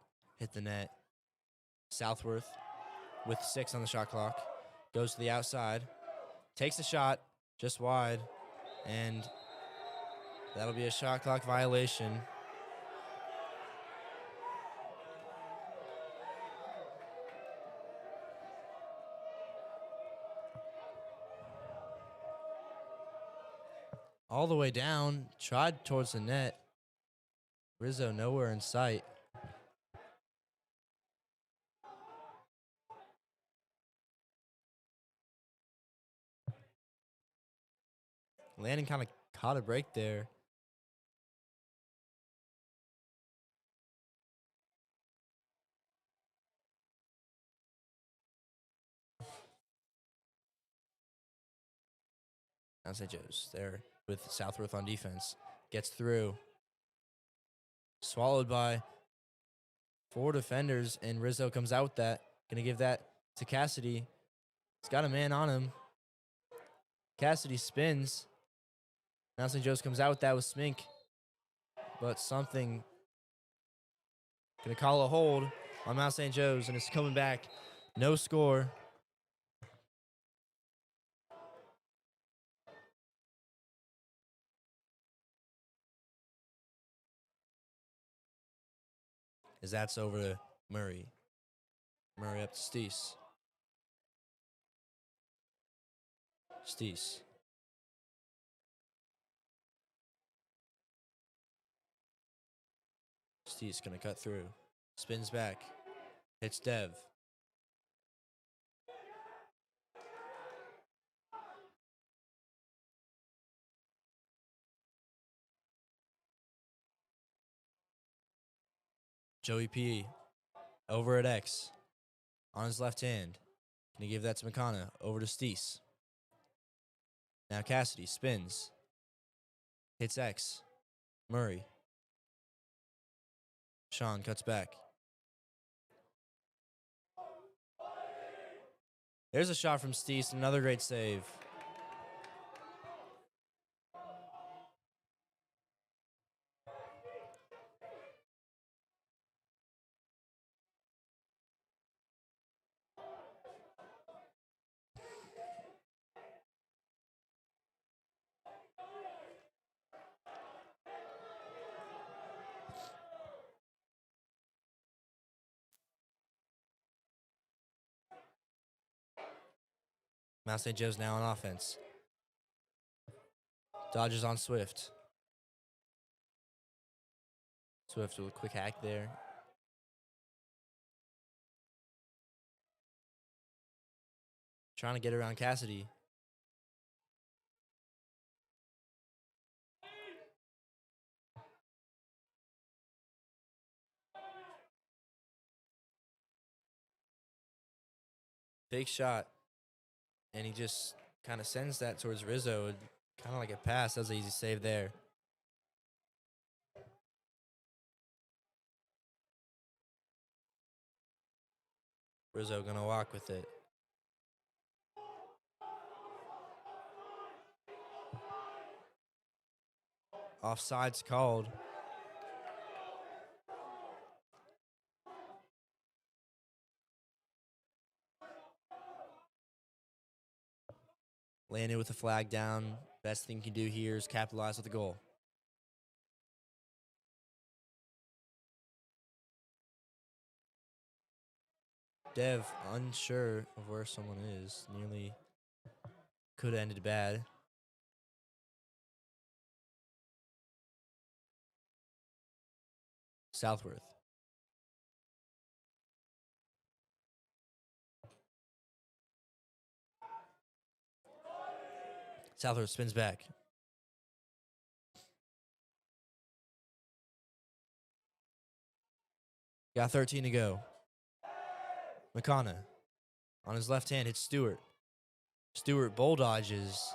the net. Southworth with 6 on the shot clock goes to the outside, takes the shot just wide, and that'll be a shot clock violation. All the way down, tried towards the net. Rizzo nowhere in sight. Landon kind of caught a break there. Mount St. Joe's there with Southworth on defense. Gets through. Swallowed by 4 defenders, and Rizzo comes out with that. Gonna give that to Cassidy. He's got a man on him. Cassidy spins. Mount St. Joe's comes out with that with Smink. But something gonna call a hold on Mount St. Joe's, and it's coming back. No score. As that's over to Murray. Murray up to Steese. Steese. Steese gonna cut through. Spins back. Hits Dev. Joey P. over at X. On his left hand. Gonna give that to McConna. Over to Steese. Now Cassidy spins. Hits X. Murray. Sean cuts back. There's a shot from Steese. Another great save. Mount St. Joe's now on offense. Dodgers on Swift. Swift with a quick hack there. Trying to get around Cassidy. Big shot. And he just kind of sends that towards Rizzo. Kind of like a pass. That was an easy save there. Rizzo going to walk with it. Offside's called. Landon with the flag down. Best thing you can do here is capitalize with a goal. Dev unsure of where someone is. Nearly could have ended bad. Southworth. Southworth spins back. Got 13 to go. McConna on his left hand hits Stewart. Stewart bull dodges.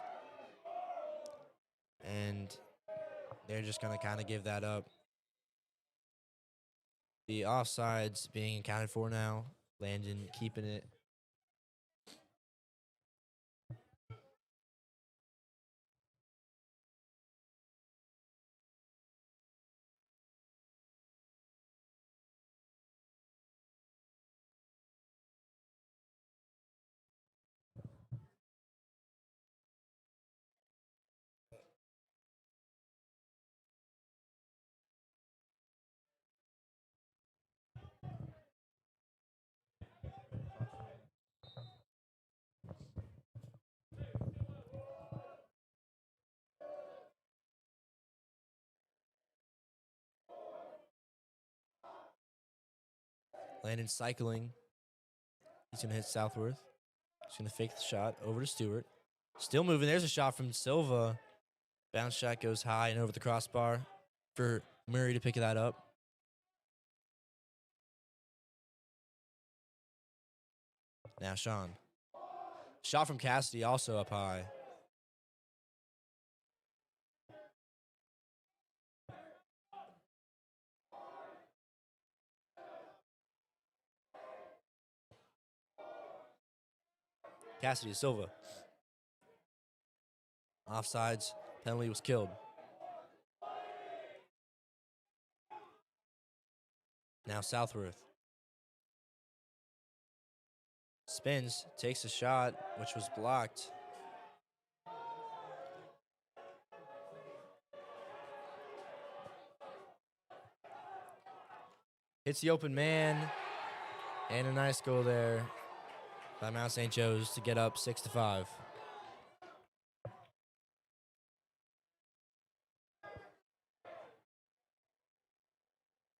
And they're just going to kind of give that up. The offsides being accounted for now. Landon keeping it. Landon cycling. He's going to hit Southworth. He's going to fake the shot over to Stewart. Still moving. There's a shot from Silva. Bounce shot goes high and over the crossbar for Murray to pick that up. Now Sean. Shot from Cassidy also up high. Cassidy to Silva. Offsides. Penalty was killed. Now Southworth. Spins, takes a shot, which was blocked. Hits the open man. And a nice goal there by Mount St. Joe's to get up 6-5.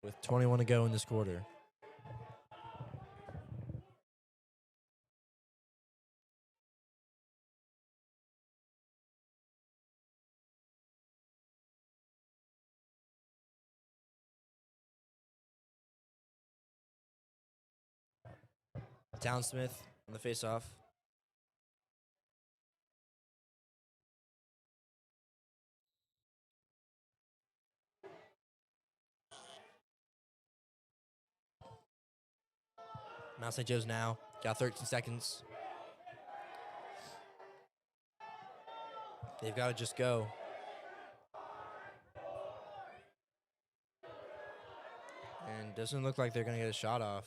With 21 to go in this quarter. Townsmith on the faceoff. Mount St. Joe's now. Got 13 seconds. They've got to just go. And doesn't look like they're going to get a shot off.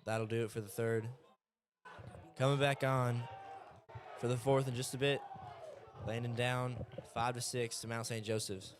That'll do it for the third. Coming back on for the fourth in just a bit. Landon down 5-6 to Mount St. Joseph's.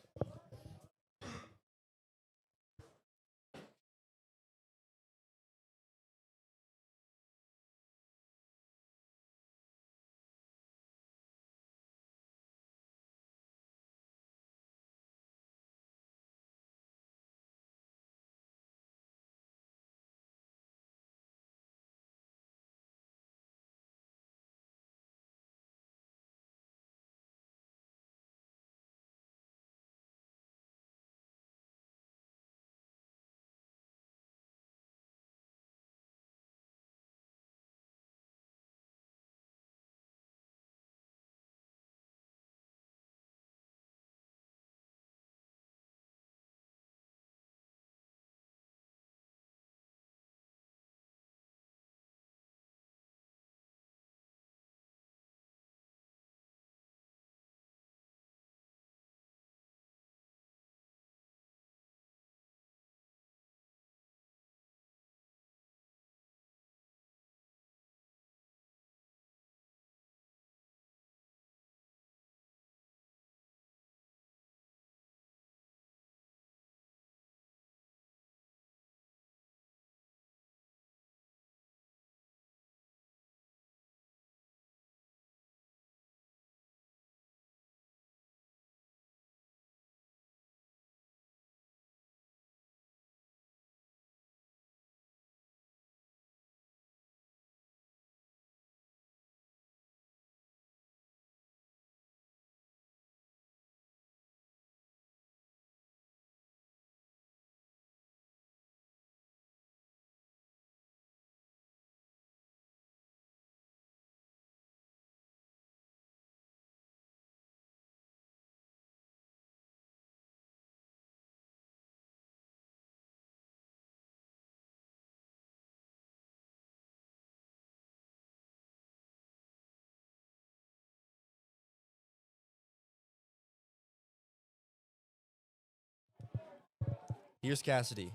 Here's Cassidy.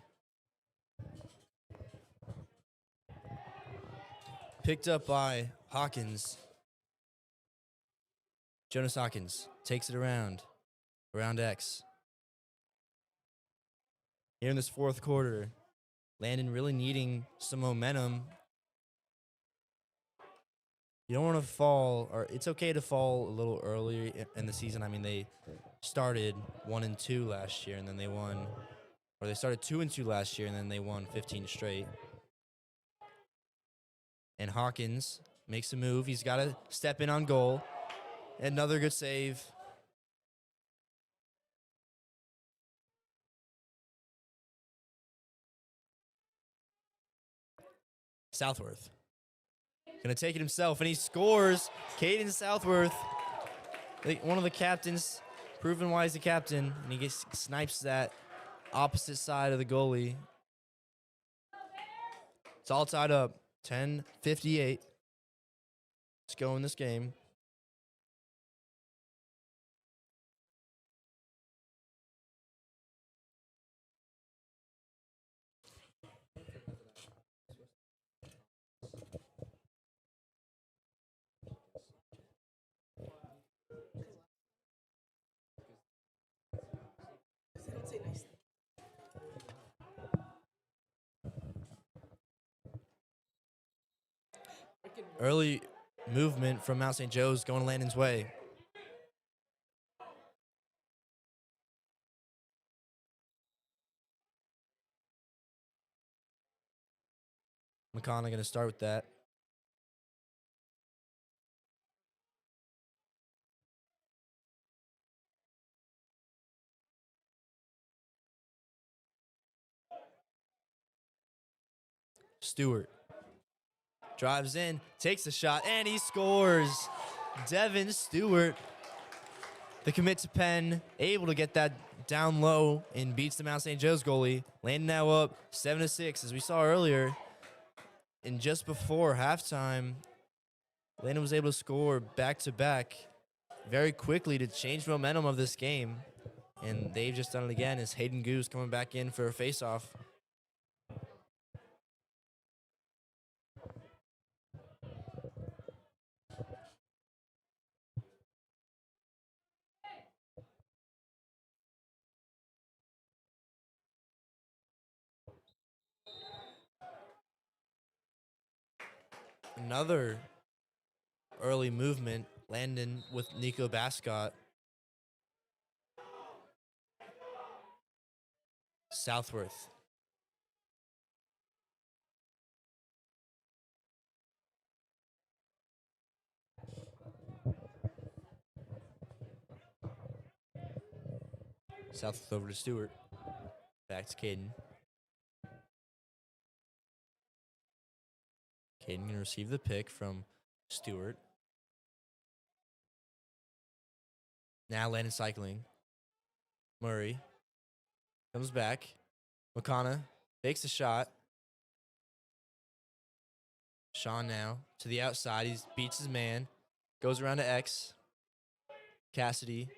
Picked up by Hawkins. Jonas Hawkins takes it around X. Here in this fourth quarter, Landon really needing some momentum. You don't want to fall, or it's okay to fall a little earlier in the season. I mean, they started 1-2 last year, and then they won. Or they started 2-2 last year, and then they won 15 straight. And Hawkins makes a move. He's got to step in on goal. Another good save. Southworth. Gonna take it himself, and he scores. Caden Southworth, one of the captains, proven why he's the captain, and he snipes that opposite side of the goalie. It's all tied up. 10:58. Let's go in this game. Early movement from Mount St. Joe's going Landon's way. McConnell going to start with that. Stewart drives in, takes a shot, and he scores. Devin Stewart, the commit to Penn, able to get that down low and beats the Mount St. Joe's goalie. Landon now up 7-6, as we saw earlier. And just before halftime, Landon was able to score back-to-back very quickly to change the momentum of this game. And they've just done it again as Hayden Goose coming back in for a face-off. Another early movement, Landon with Nico Bascott. Southworth. Southworth over to Stewart. Back to Caden. Caden going to receive the pick from Stewart. Now Landon cycling. Murray comes back. McConnell takes a shot. Sean now to the outside. He beats his man. Goes around to X. Cassidy.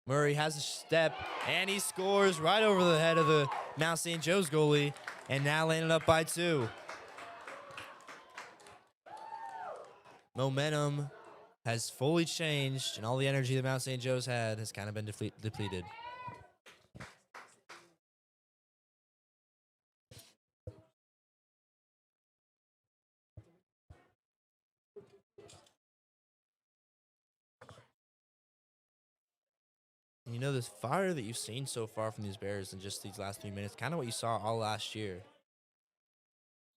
Murray has a step, and he scores right over the head of the Mount St. Joe's goalie, and now Landon up by 2. Momentum has fully changed, and all the energy that Mount St. Joe's had has kind of been depleted. You know, this fire that you've seen so far from these Bears in just these last 3 minutes, kind of what you saw all last year.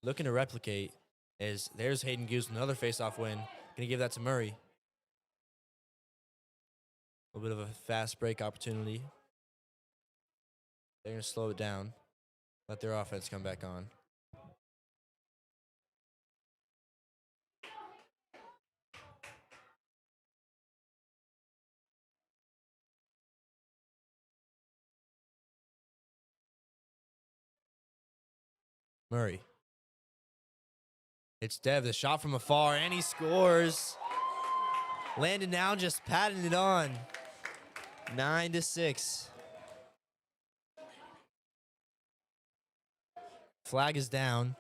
Looking to replicate is there's Hayden Goose, another face-off win. Going to give that to Murray. A little bit of a fast break opportunity. They're going to slow it down. Let their offense come back on. Murray. It's Dev, the shot from afar, and he scores. Landon now just patting it on. 9-6. Flag is down.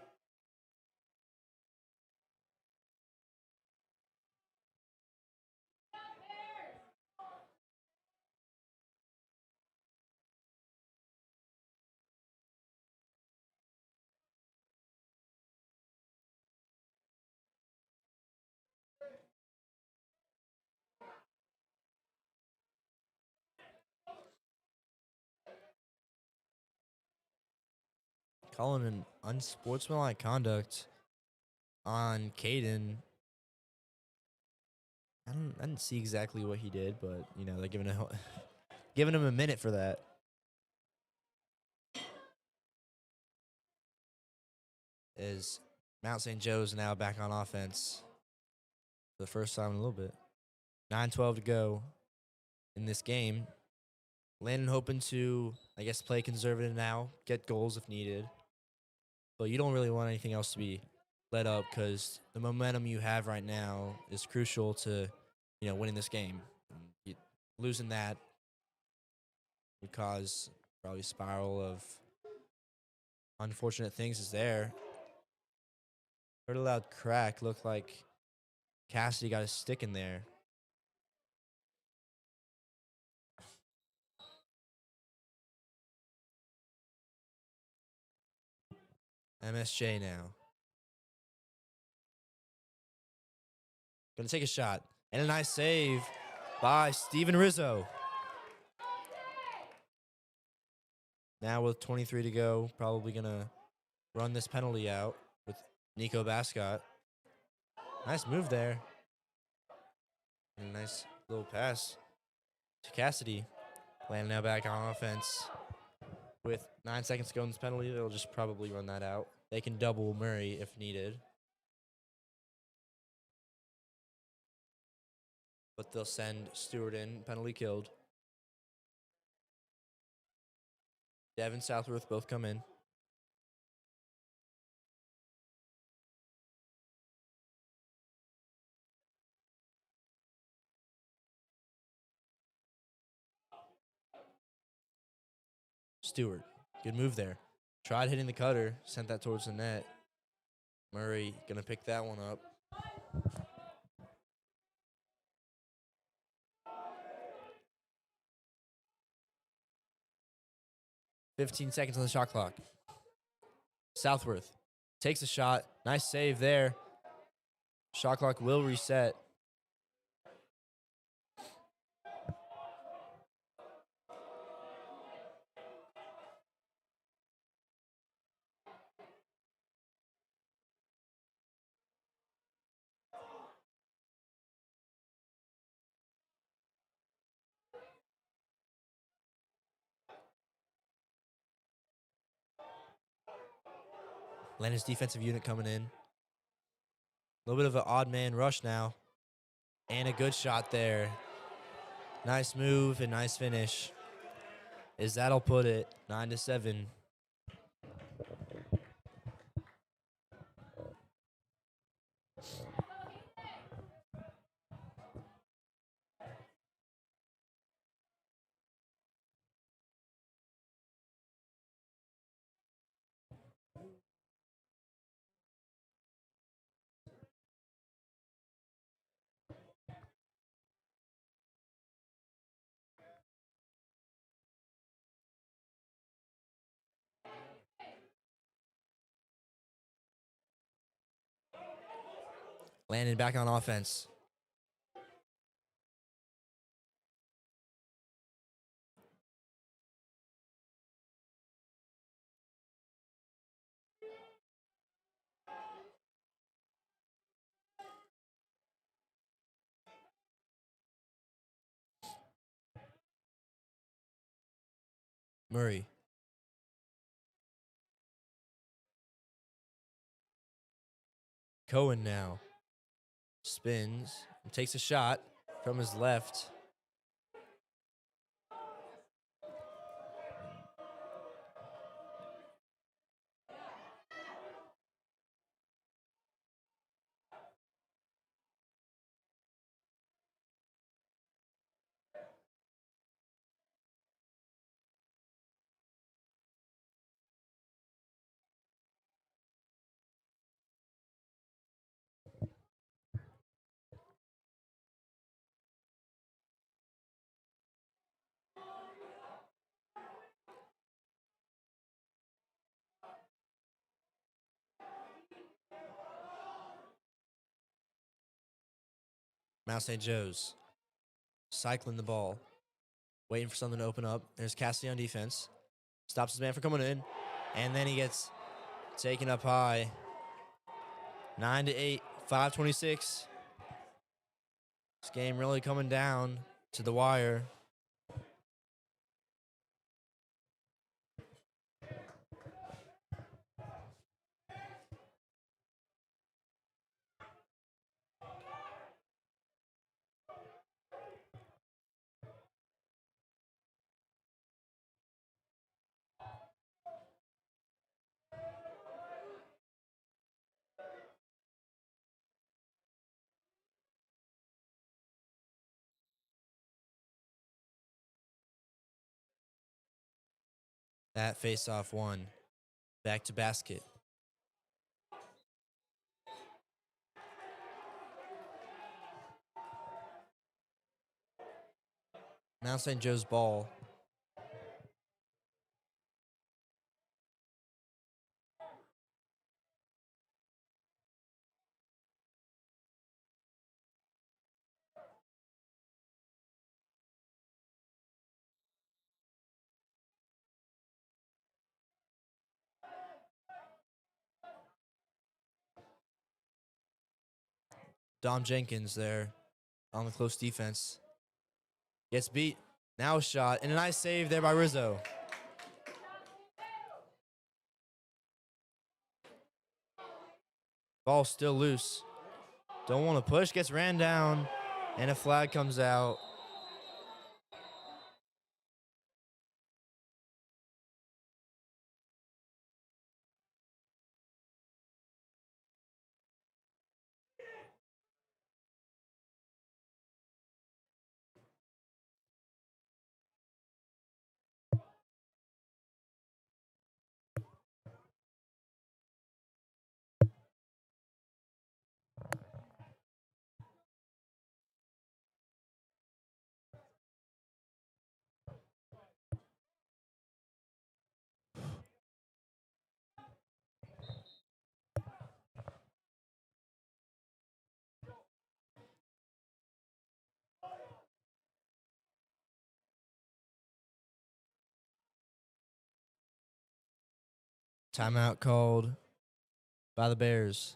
Calling an unsportsmanlike conduct on Caden. I didn't see exactly what he did, but you know they're giving him a minute for that. Is Mount St. Joe's now back on offense for the first time in a little bit. 9:12 to go in this game. Landon hoping to, I guess, play conservative now, get goals if needed. But you don't really want anything else to be let up because the momentum you have right now is crucial to, winning this game. Losing that would cause probably a spiral of unfortunate things is there. Heard a loud crack. Looked like Cassidy got a stick in there. MSJ now. Gonna take a shot. And a nice save by Steven Rizzo. Now with 23 to go, probably gonna run this penalty out with Nico Bascott. Nice move there. And a nice little pass to Cassidy. Landon now back on offense. With 9 seconds to go in this penalty, they'll just probably run that out. They can double Murray if needed. But they'll send Stewart in, penalty killed. Devin, Southworth both come in. Stewart, good move there. Tried hitting the cutter, sent that towards the net. Murray gonna pick that one up. "15 seconds on the shot clock. Southworth takes a shot. Nice save there. Shot clock will reset. Landon's defensive unit coming in. A little bit of an odd man rush now. And a good shot there. Nice move and nice finish. That'll put it 9-7. Landon back on offense. Murray. Cohen now. Spins and takes a shot from his left. Mount St. Joe's cycling the ball, waiting for something to open up. There's Cassidy on defense. Stops his man from coming in, and then he gets taken up high. 9-8, 5:26. This game really coming down to the wire. That face-off won. Back to basket. Now St. Joe's ball. Dom Jenkins there on the close defense. Gets beat. Now a shot. And a nice save there by Rizzo. Ball still loose. Don't want to push. Gets ran down. And a flag comes out. Timeout called by the Bears.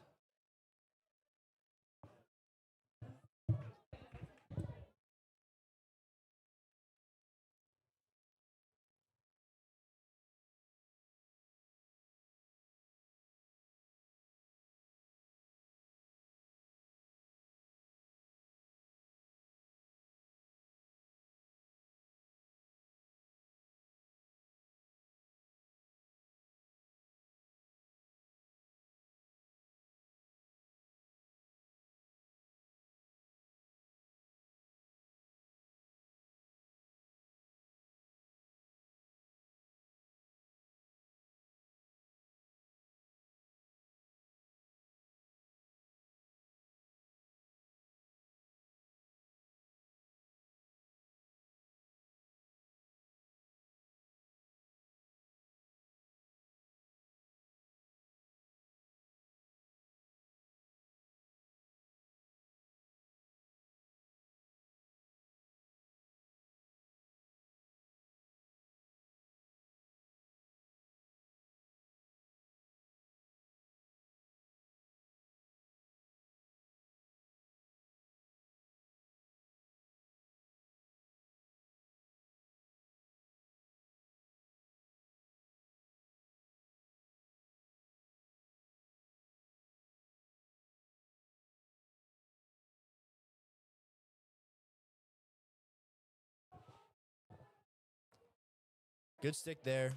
Good stick there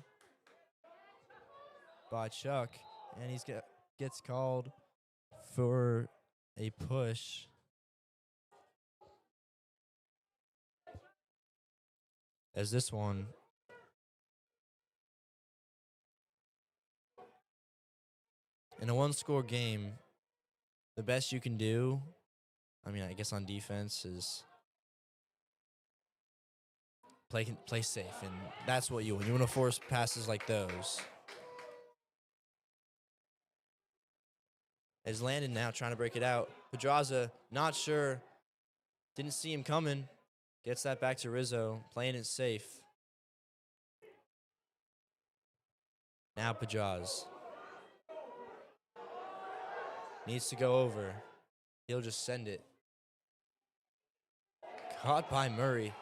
by Chuck. And gets called for a push. As this one in a one-score game, the best you can do, I mean, I guess on defense is play safe, and that's what you want. You want to force passes like those. As Landon now trying to break it out. Pedraza, not sure. Didn't see him coming. Gets that back to Rizzo, playing it safe. Now Pedraza. Needs to go over. He'll just send it. Caught by Murray.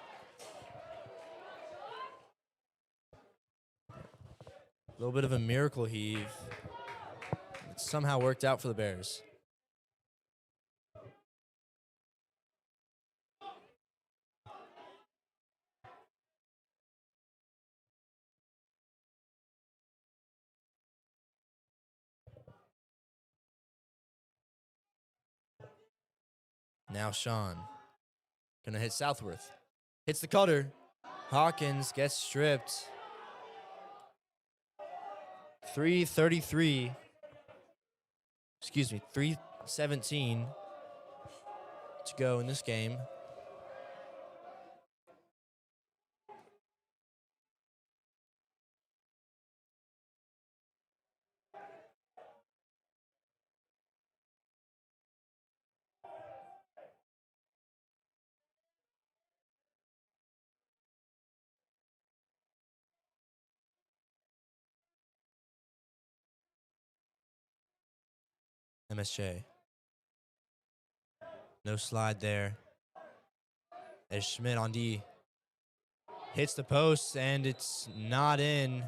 A little bit of a miracle heave. It somehow worked out for the Bears. Now Sean. Gonna hit Southworth. Hits the cutter. Hawkins gets stripped. 3:33. Excuse me, 3:17 to go in this game. MSJ. No slide there. As Schmidt on D. Hits the post, and it's not in.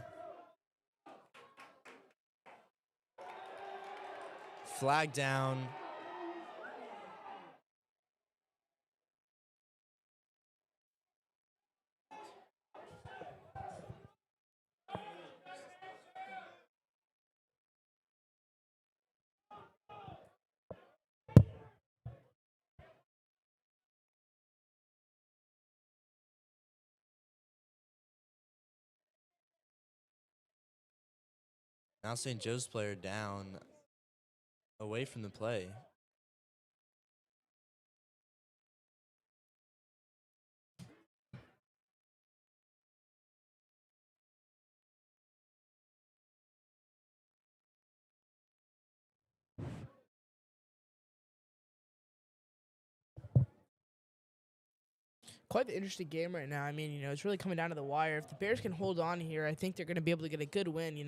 Flag down. Now St. Joe's player down away from the play. Quite an interesting game right now. I mean, it's really coming down to the wire. If the Bears can hold on here, I think they're going to be able to get a good win,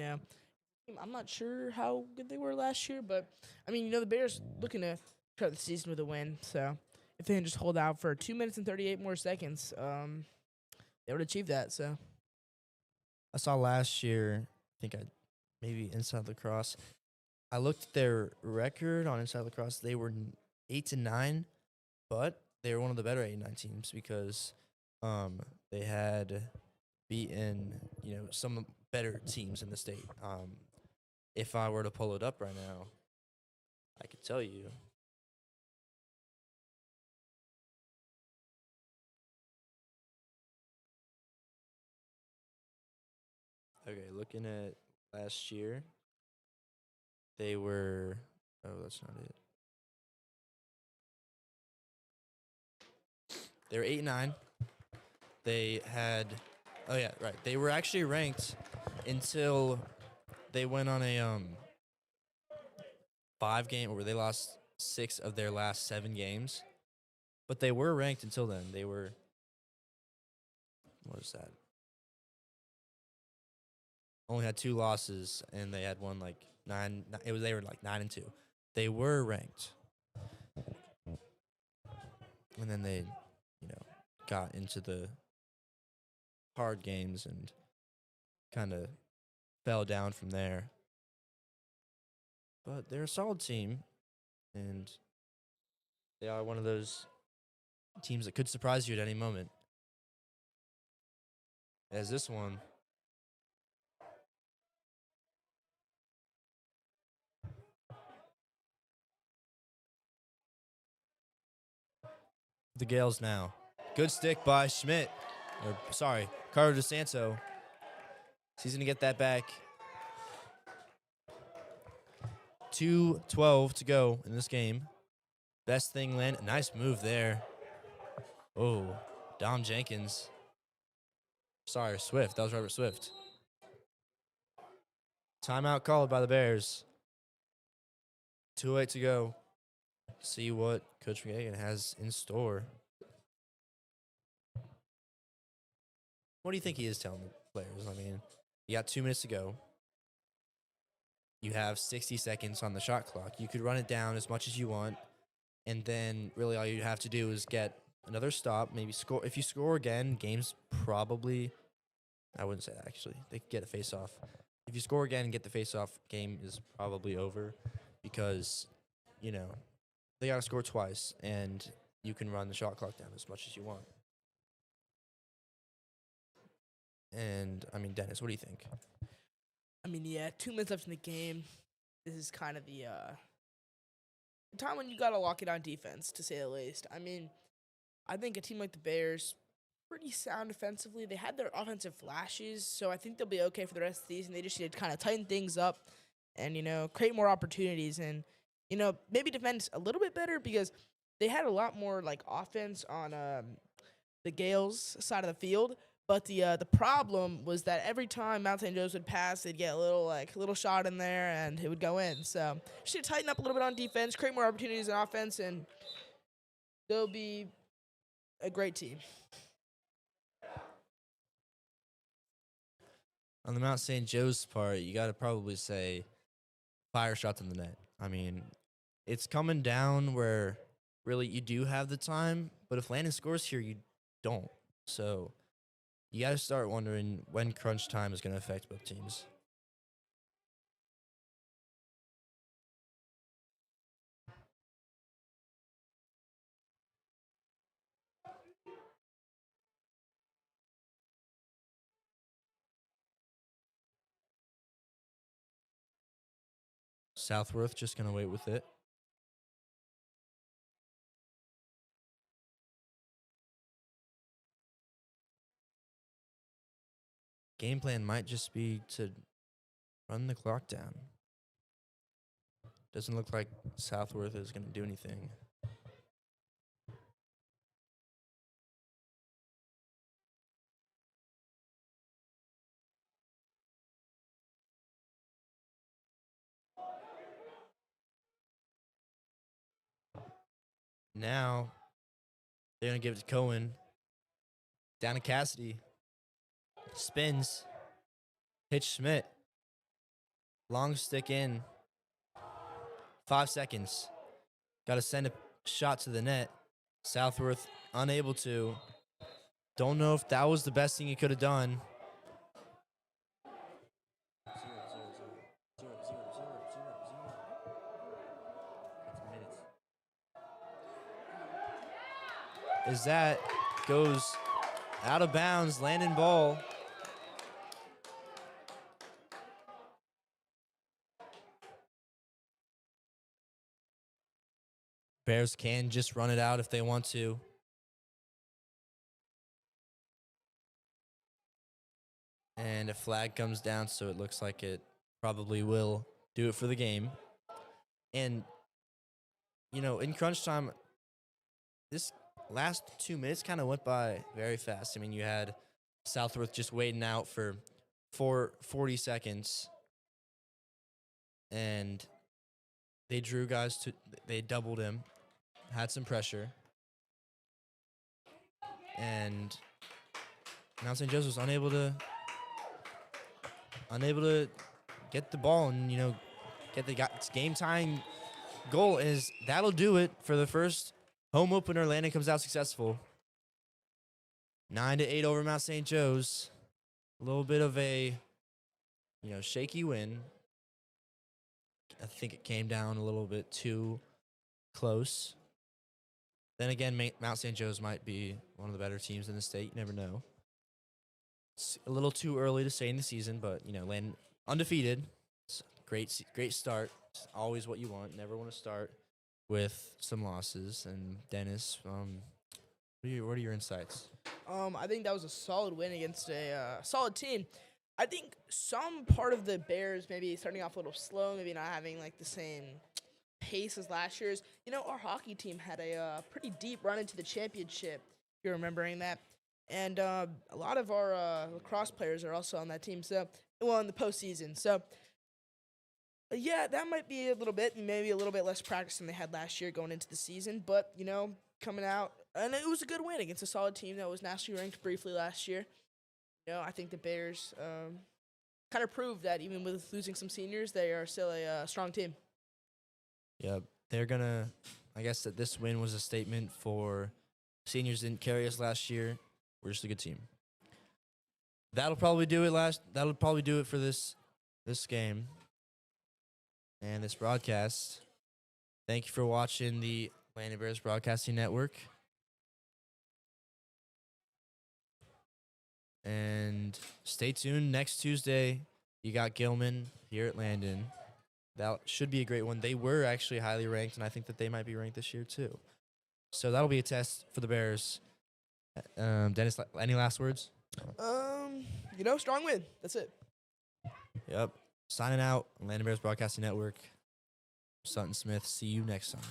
I'm not sure how good they were last year, but, I mean, the Bears looking to start the season with a win. So if they can just hold out for 2 minutes and 38 more seconds, they would achieve that. So I saw last year, I think maybe Inside Lacrosse. I looked at their record on Inside Lacrosse. They were 8-9, but they were one of the better 8-9 teams because they had beaten some better teams in the state. If I were to pull it up right now, I could tell you. Okay, looking at last year, they were. Oh, that's not it. They were 8-9. They had. Oh yeah, right. They were actually ranked until they went on a 5-game where they lost 6 of their last 7 games. But they were ranked until then. They were. What is that? Only had 2 losses, and they had one like 9. They were like 9-2. They were ranked, and then they, got into the hard games and kind of fell down from there. But they're a solid team, and they are one of those teams that could surprise you at any moment. As this one. The Gaels now. Good stick by Schmidt. Carter DeSanto. He's going to get that back. 2:12 to go in this game. Best thing, Landon. Nice move there. Oh, Dom Jenkins. Sorry, Swift. That was Robert Swift. Timeout called by the Bears. 2:08 to go. See what Coach McGagan has in store. What do you think he is telling the players? I mean, you got 2 minutes to go. You have 60 seconds on the shot clock. You could run it down as much as you want, and then really all you have to do is get another stop, maybe score. If you score again, game's probably, I wouldn't say that actually. They could get a face off. If you score again and get the face off, game is probably over because, you know, they got to score twice and you can run the shot clock down as much as you want. And, I mean, Dennis, what do you think? I mean, yeah, 2 minutes left in the game. This is kind of the time when you got to lock it on defense, to say the least. I mean, I think a team like the Bears, pretty sound defensively. They had their offensive flashes, so I think they'll be okay for the rest of the season. They just need to kind of tighten things up and, you know, create more opportunities and, you know, maybe defend a little bit better because they had a lot more, like, offense on the Gaels side of the field. But the problem was that every time Mount St. Joe's would pass, they'd get a little shot in there, and it would go in. So just need to tighten up a little bit on defense, create more opportunities on offense, and they'll be a great team. On the Mount St. Joe's part, you got to probably say fire shots in the net. I mean, it's coming down where really you do have the time, but if Landon scores here, you don't. So you got to start wondering when crunch time is going to affect both teams. Southworth just going to wait with it. Game plan might just be to run the clock down. Doesn't look like Southworth is going to do anything. Now, they're going to give it to Cohen. Down to Cassidy. Spins. Hitch Schmidt. Long stick in. 5 seconds. Got to send a shot to the net. Southworth unable to. Don't know if that was the best thing he could have done. As that goes out of bounds, Landon ball. Bears can just run it out if they want to. And a flag comes down, so it looks like it probably will do it for the game. And, you know, in crunch time, this last 2 minutes kind of went by very fast. I mean, you had Southworth just waiting out for 40 seconds. And they drew guys to, they doubled him, had some pressure. And Mount St. Joseph's unable to get the ball and, you know, get the game-tying goal. Is that'll do it for the first home opener. Landon comes out successful. 9-8 over Mount St. Joe's. A little bit of a, you know, shaky win. I think it came down a little bit too close. Then again, Mount St. Joe's might be one of the better teams in the state. You never know. It's a little too early to say in the season, but, you know, Landon undefeated. It's a great start. It's always what you want. Never want to start with some losses. And Dennis, what are your insights? I think that was a solid win against a solid team. I think some part of the Bears maybe starting off a little slow, maybe not having like the same pace as last year's. You know, our hockey team had a pretty deep run into the championship, if you're remembering that. And a lot of our lacrosse players are also on that team, so, well, in the postseason. So, yeah, that might be a little bit, maybe a little bit less practice than they had last year going into the season. But, you know, coming out, and it was a good win against a solid team that was nationally ranked briefly last year. You know, I think the Bears kind of proved that even with losing some seniors, they are still a strong team. Yeah, they're going to, I guess that this win was a statement for Seniors didn't carry us last year. We're just a good team. That'll probably do it for this game and this broadcast. Thank you for watching the Landon Bears Broadcasting Network. And stay tuned. Next Tuesday, you got Gilman here at Landon. That should be a great one. They were actually highly ranked, and I think that they might be ranked this year too. So that'll be a test for the Bears. Dennis, any last words? Strong win. That's it. Yep. Signing out. Landon Bears Broadcasting Network. Sutton Smith. See you next time.